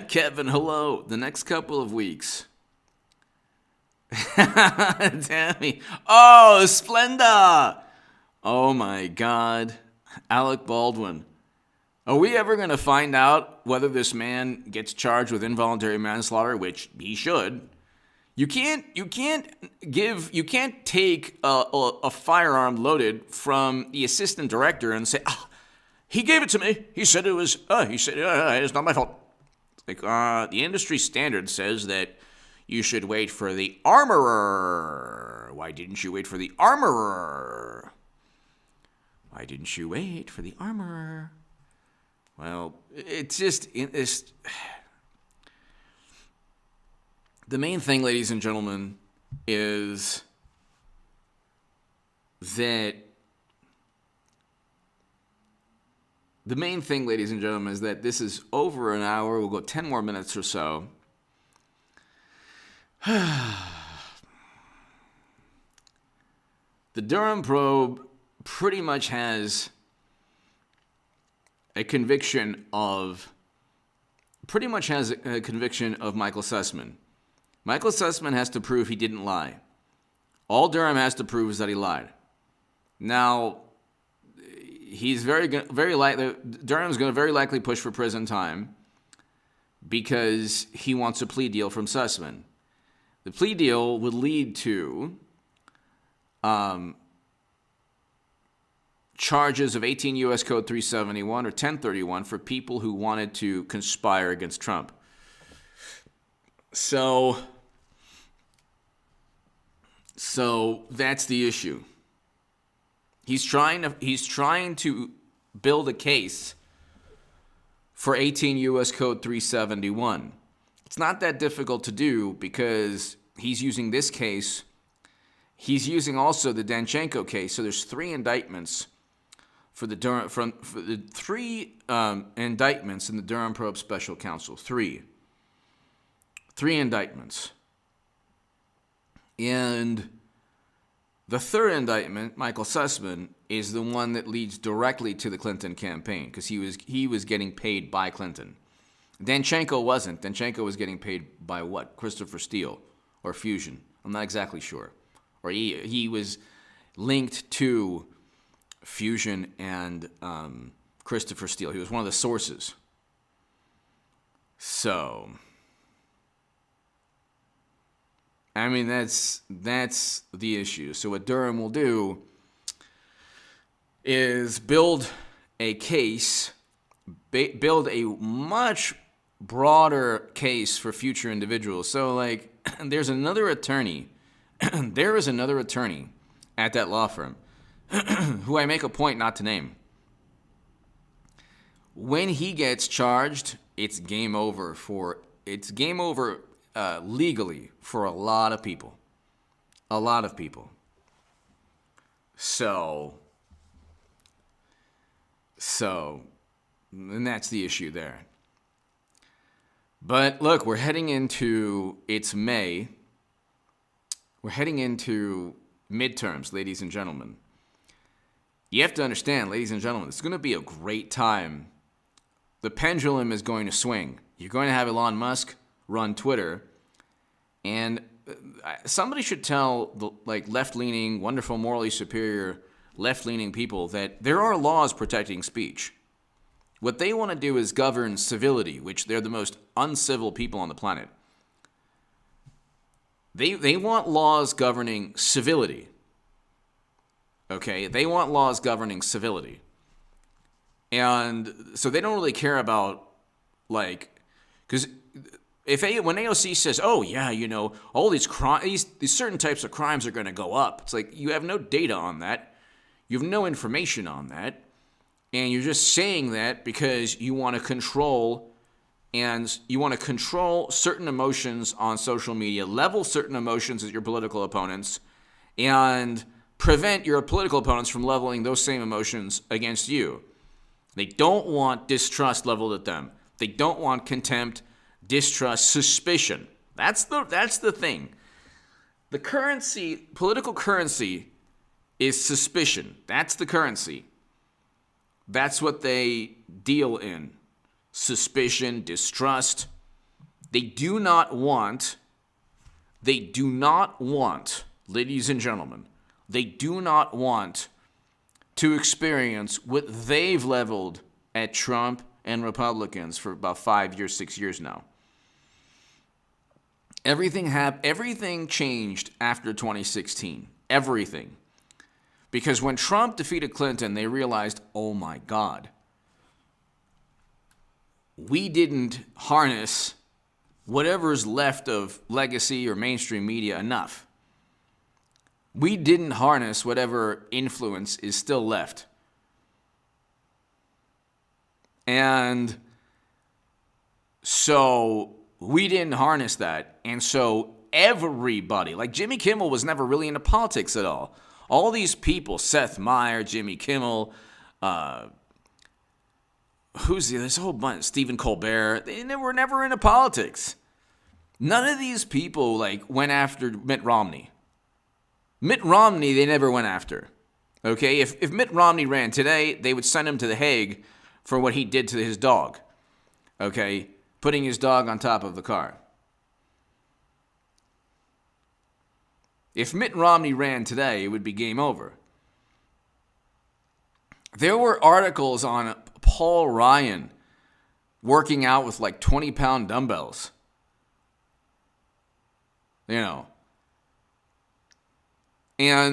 Kevin, hello. The next couple of weeks. Tammy. Oh, Splenda. Oh my God. Alec Baldwin. Are we ever going to find out whether this man gets charged with involuntary manslaughter, which he should? You can't take a firearm loaded from the assistant director and say, he gave it to me. He said it was, it's not my fault. It's like, the industry standard says that you should wait for the armorer. Why didn't you wait for the armorer? Why didn't you wait for the armorer? Well, it's the main thing, ladies and gentlemen, is that this is over an hour. We'll go 10 more minutes or so. The Durham probe pretty much has a conviction of Michael Sussman. Michael Sussman has to prove he didn't lie. All Durham has to prove is that he lied. Now, Durham's going to very likely push for prison time because he wants a plea deal from Sussman. The plea deal would lead to charges of 18 U.S. Code 371 or 1031 for people who wanted to conspire against Trump. So that's the issue. He's trying to build a case for 18 U.S. Code 371. It's not that difficult to do because he's using this case. He's using also the Danchenko case. So there's three indictments for the three indictments in the Durham probe special counsel. Three indictments. And the third indictment, Michael Sussman, is the one that leads directly to the Clinton campaign because he was getting paid by Clinton. Danchenko wasn't. Danchenko was getting paid by what? Christopher Steele or Fusion. I'm not exactly sure. Or he was linked to Fusion and Christopher Steele. He was one of the sources. So, I mean, that's the issue. So what Durham will do is build a case, build a much broader case for future individuals. So, like, there's another attorney. There is another attorney at that law firm who I make a point not to name. When he gets charged, it's game over legally for a lot of people. A lot of people. So, and that's the issue there. But look, we're heading into, it's May. We're heading into midterms, ladies and gentlemen. You have to understand, ladies and gentlemen, it's going to be a great time. The pendulum is going to swing. You're going to have Elon Musk run Twitter, and somebody should tell the left-leaning, wonderful, morally superior left-leaning people that there are laws protecting speech. What they want to do is govern civility, which they're the most uncivil people on the planet. They want laws governing civility. Okay? They want laws governing civility. And so they don't really care about, because when AOC says, oh, yeah, all these crimes, these certain types of crimes are going to go up. It's like, you have no data on that. You have no information on that. And you're just saying that because you want to control certain emotions on social media, level certain emotions at your political opponents, and prevent your political opponents from leveling those same emotions against you. They don't want distrust leveled at them. They don't want contempt, distrust, suspicion. That's the thing. The currency, political currency, is suspicion. That's the currency. That's what they deal in. Suspicion, distrust. They do not want, ladies and gentlemen, they do not want to experience what they've leveled at Trump and Republicans for about 5 years, 6 years now. Everything changed after 2016. Everything. Because when Trump defeated Clinton, they realized, oh my God, we didn't harness whatever's left of legacy or mainstream media enough. We didn't harness whatever influence is still left. And so we didn't harness that. And so everybody, like Jimmy Kimmel was never really into politics at all. All these people, Seth Meyers, Jimmy Kimmel, there's a whole bunch, Stephen Colbert, they were never into politics. None of these people went after Mitt Romney. Mitt Romney, they never went after. Okay? If Mitt Romney ran today, they would send him to The Hague for what he did to his dog. Okay? Putting his dog on top of the car. If Mitt Romney ran today, it would be game over. There were articles on Paul Ryan working out with 20-pound dumbbells. And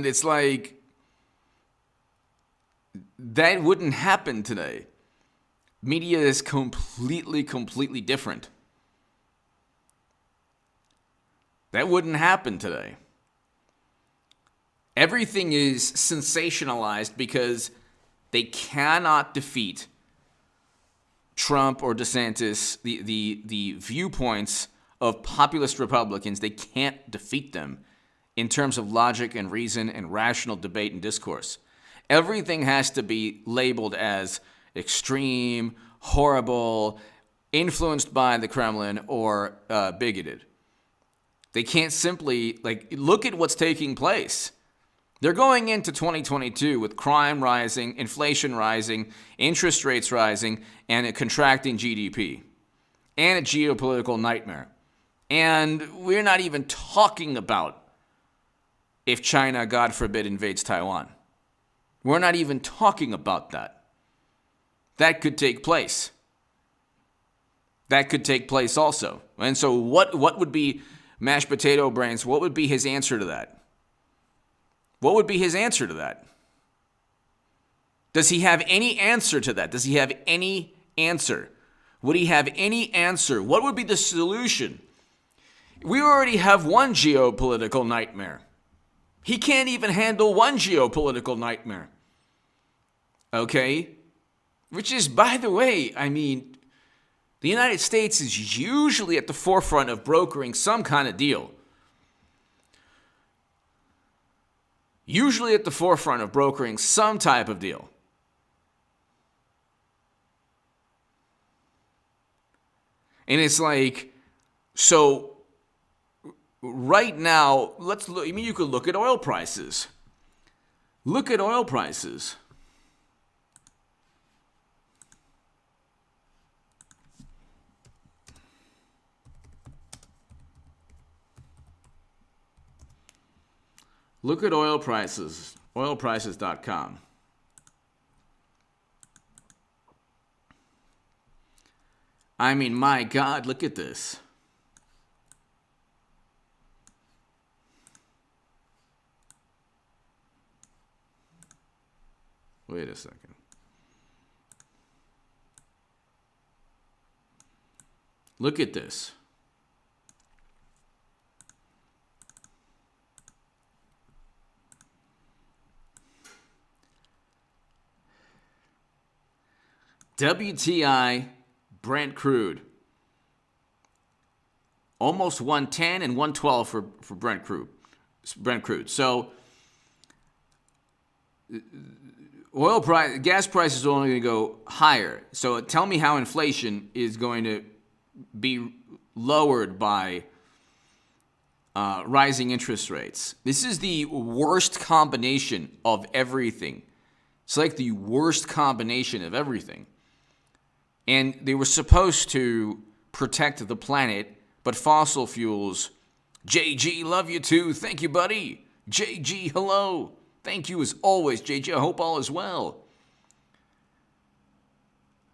it's that wouldn't happen today. Media is completely different. That wouldn't happen today. Everything is sensationalized because they cannot defeat Trump or DeSantis, the viewpoints of populist Republicans. They can't defeat them in terms of logic and reason and rational debate and discourse. Everything has to be labeled as extreme, horrible, influenced by the Kremlin, or bigoted. They can't simply, look at what's taking place. They're going into 2022 with crime rising, inflation rising, interest rates rising, and a contracting GDP, and a geopolitical nightmare. And we're not even talking about if China, God forbid, invades Taiwan. We're not even talking about that. That could take place. That could take place also. And so what would be mashed potato brains? What would be his answer to that? What would be his answer to that? Does he have any answer to that? Does he have any answer? Would he have any answer? What would be the solution? We already have one geopolitical nightmare. He can't even handle one geopolitical nightmare. Okay? Which is, by the way, I mean, the United States is usually at the forefront of brokering some kind of deal. Usually at the forefront of brokering some type of deal. And it's like, so right now, let's look. I mean, you could look at oil prices. Look at oil prices. Look at oil prices, oilprices.com. I mean, my God, look at this. Wait a second. Look at this. WTI Brent crude. Almost 110 and 112 for Brent crude. So gas prices are only going to go higher. So tell me how inflation is going to be lowered by rising interest rates. This is the worst combination of everything. It's like the worst combination of everything. And they were supposed to protect the planet, but fossil fuels. JG, love you too. Thank you, buddy. JG, hello. Thank you as always, JG. I hope all is well.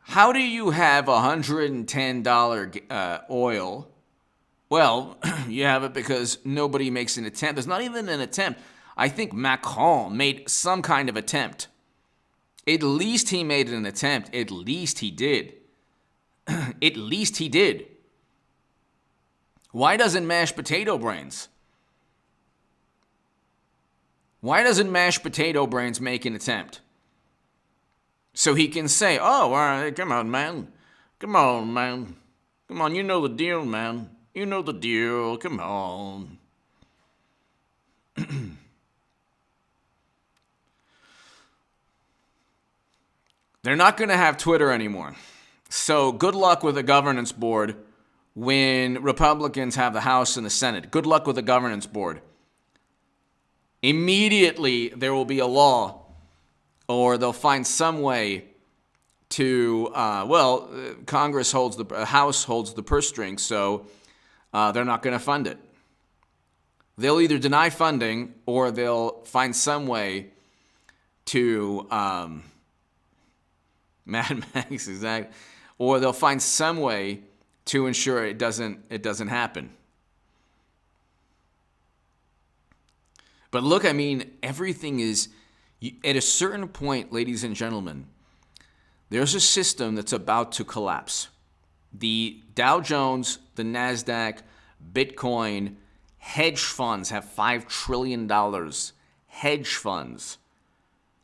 How do you have $110 oil? Well, you have it because nobody makes an attempt. There's not even an attempt. I think Macron made some kind of attempt. At least he made an attempt. At least he did. At least he did. Why doesn't Mashed Potato Brains? Why doesn't Mashed Potato Brains make an attempt? So he can say, oh, all right, come on, man. Come on, man. Come on, you know the deal, man. You know the deal. Come on. They're not going to have Twitter anymore. So good luck with the governance board when Republicans have the House and the Senate. Good luck with the governance board. Immediately there will be a law, or they'll find some way to, Congress holds the House holds the purse strings, so they're not going to fund it. They'll either deny funding or they'll find some way to Mad Max, exactly. Or they'll find some way to ensure it doesn't happen. But look, I mean, everything is, at a certain point, ladies and gentlemen, there's a system that's about to collapse. The Dow Jones, the Nasdaq, Bitcoin, hedge funds have $5 trillion. Hedge funds,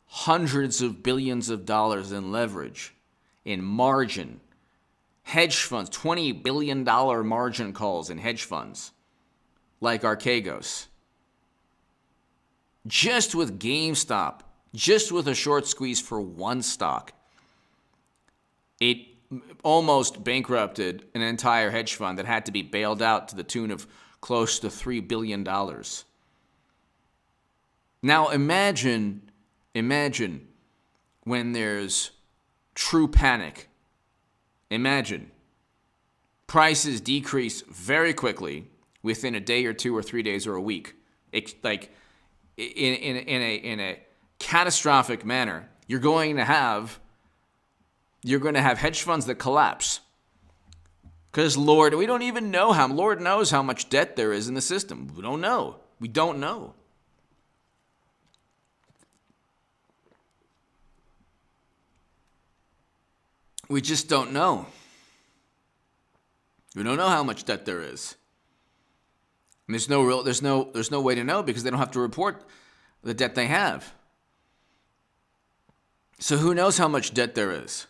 hundreds of billions of dollars in leverage, in margin. Hedge funds, $20 billion margin calls in hedge funds, like Archegos. Just with GameStop, just with a short squeeze for one stock, it almost bankrupted an entire hedge fund that had to be bailed out to the tune of close to $3 billion. Now imagine when there's true panic. Imagine prices decrease very quickly within a day or 2 or 3 days or a week. Like in a catastrophic manner, you're going to have hedge funds that collapse. Because Lord knows how much debt there is in the system. We don't know. We just don't know. We don't know how much debt there is. And there's no way to know because they don't have to report the debt they have. So who knows how much debt there is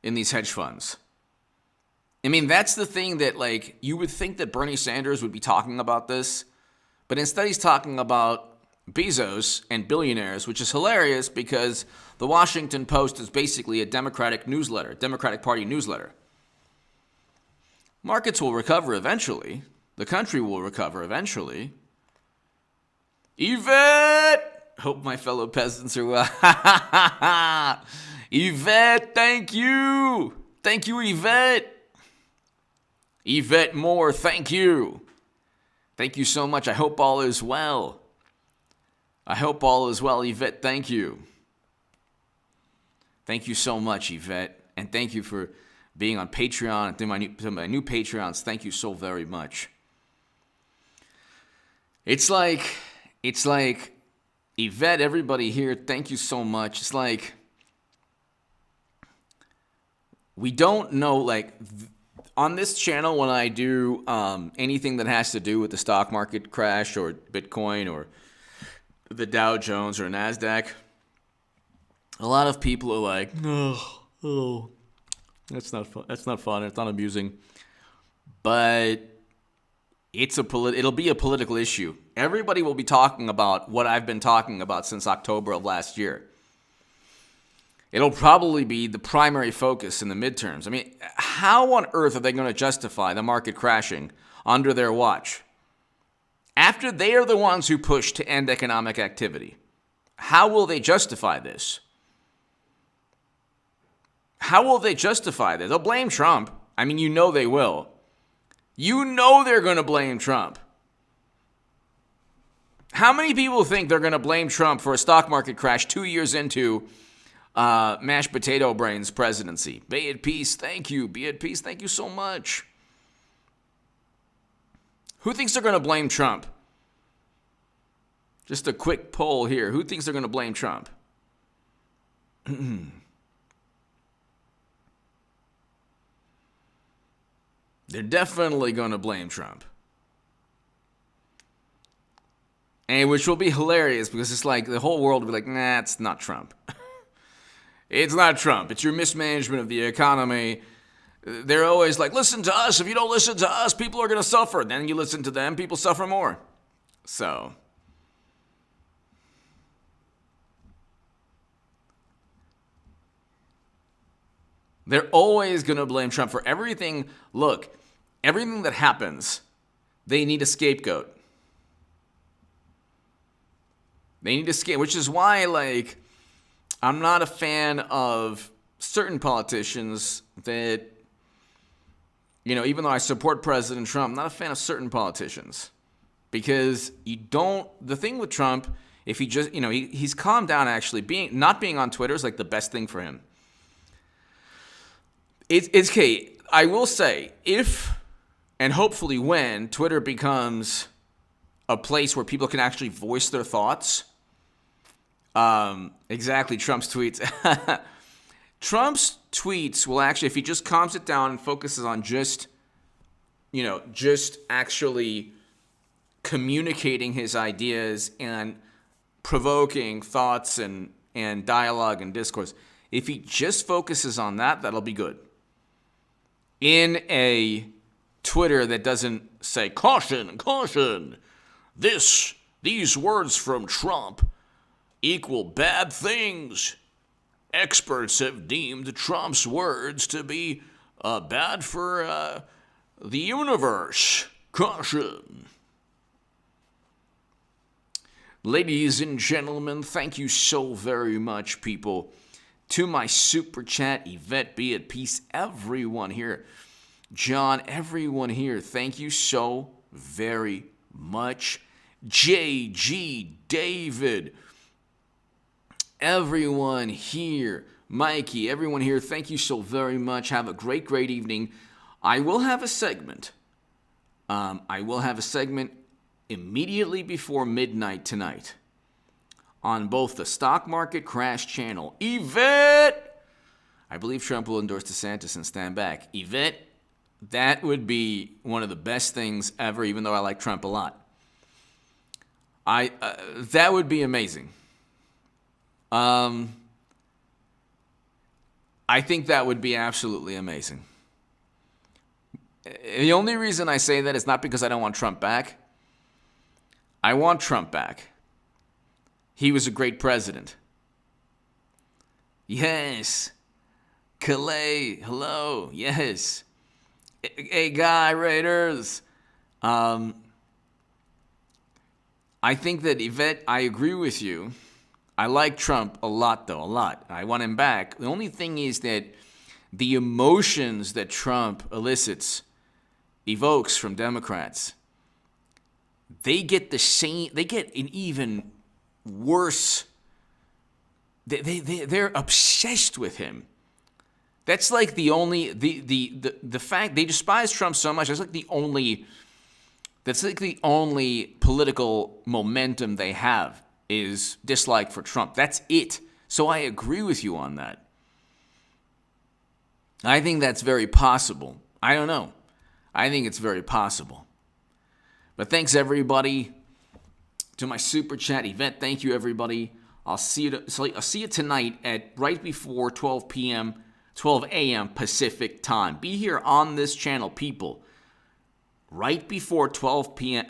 in these hedge funds? I mean, that's the thing that, like, you would think that Bernie Sanders would be talking about this, but instead he's talking about Bezos and billionaires, which is hilarious because the Washington Post is basically a Democratic Party newsletter. Markets will recover eventually. The country will recover eventually. Yvette! Hope my fellow peasants are well. Yvette, thank you. Thank you, Yvette. Yvette Moore, thank you. Thank you so much. I hope all is well. I hope all is well, Yvette. Thank you. Thank you so much, Yvette. And thank you for being on Patreon and to my new Patreons. Thank you so very much. It's like, Yvette, everybody here, thank you so much. It's like, we don't know, like, on this channel when I do anything that has to do with the stock market crash or Bitcoin or the Dow Jones or Nasdaq, a lot of people are like, oh, that's not fun. That's not fun. It's not amusing. But it'll be a political issue. Everybody will be talking about what I've been talking about since October of last year. It'll probably be the primary focus in the midterms. I mean, how on earth are they going to justify the market crashing under their watch? After they are the ones who push to end economic activity, how will they justify this? How will they justify this? They'll blame Trump. I mean, you know they will. You know they're going to blame Trump. How many people think they're going to blame Trump for a stock market crash 2 years into mashed potato brains presidency? Be at peace. Thank you. Be at peace. Thank you so much. Who thinks they're going to blame Trump? Just a quick poll here. Who thinks they're going to blame Trump? They're definitely going to blame Trump. And which will be hilarious because it's like the whole world will be like, nah, it's not Trump. It's not Trump. It's your mismanagement of the economy. They're always like, listen to us. If you don't listen to us, people are going to suffer. Then you listen to them, people suffer more. So, they're always going to blame Trump for everything. Look, everything that happens, they need a scapegoat. They need a scapegoat, which is why, like, I'm not a fan of certain politicians that, you know, even though I support President Trump, I'm not a fan of certain politicians. Because the thing with Trump, if he just, you know, he's calmed down actually. Not being on Twitter is like the best thing for him. It's okay. I will say, if and hopefully when Twitter becomes a place where people can actually voice their thoughts. Exactly, Trump's tweets. Trump's tweets will actually, if he just calms it down and focuses on just actually communicating his ideas and provoking thoughts and dialogue and discourse, if he just focuses on that, that'll be good. In a Twitter that doesn't say, caution, caution, these words from Trump equal bad things. Experts have deemed Trump's words to be bad for the universe. Caution. Ladies and gentlemen, thank you so very much, people. To my super chat, Yvette, be at peace, everyone here. John, everyone here, thank you so very much. JG, David, everyone here. Mikey, everyone here, thank you so very much. Have a great, great evening. I will have a segment. Immediately before midnight tonight on both the Stock Market Crash channel. Yvette! I believe Trump will endorse DeSantis and stand back. Yvette, that would be one of the best things ever, even though I like Trump a lot. That would be amazing. I think that would be absolutely amazing. The only reason I say that is not because I don't want Trump back. I want Trump back. He was a great president. Yes. Calais, hello. Yes. Hey, Guy Raiders. I think that Yvette, I agree with you. I like Trump a lot, though, a lot. I want him back. The only thing is that the emotions that Trump evokes from Democrats, they get an even worse, they're obsessed with him. That's like the fact they despise Trump so much. That's like the only political momentum they have is dislike for Trump. That's it. So I agree with you on that. I think that's very possible. I don't know. I think it's very possible. But thanks everybody to my super chat event. Thank you everybody. I'll see you tonight at right before 12 a.m. Pacific time. Be here on this channel, people. Right before 12 a.m.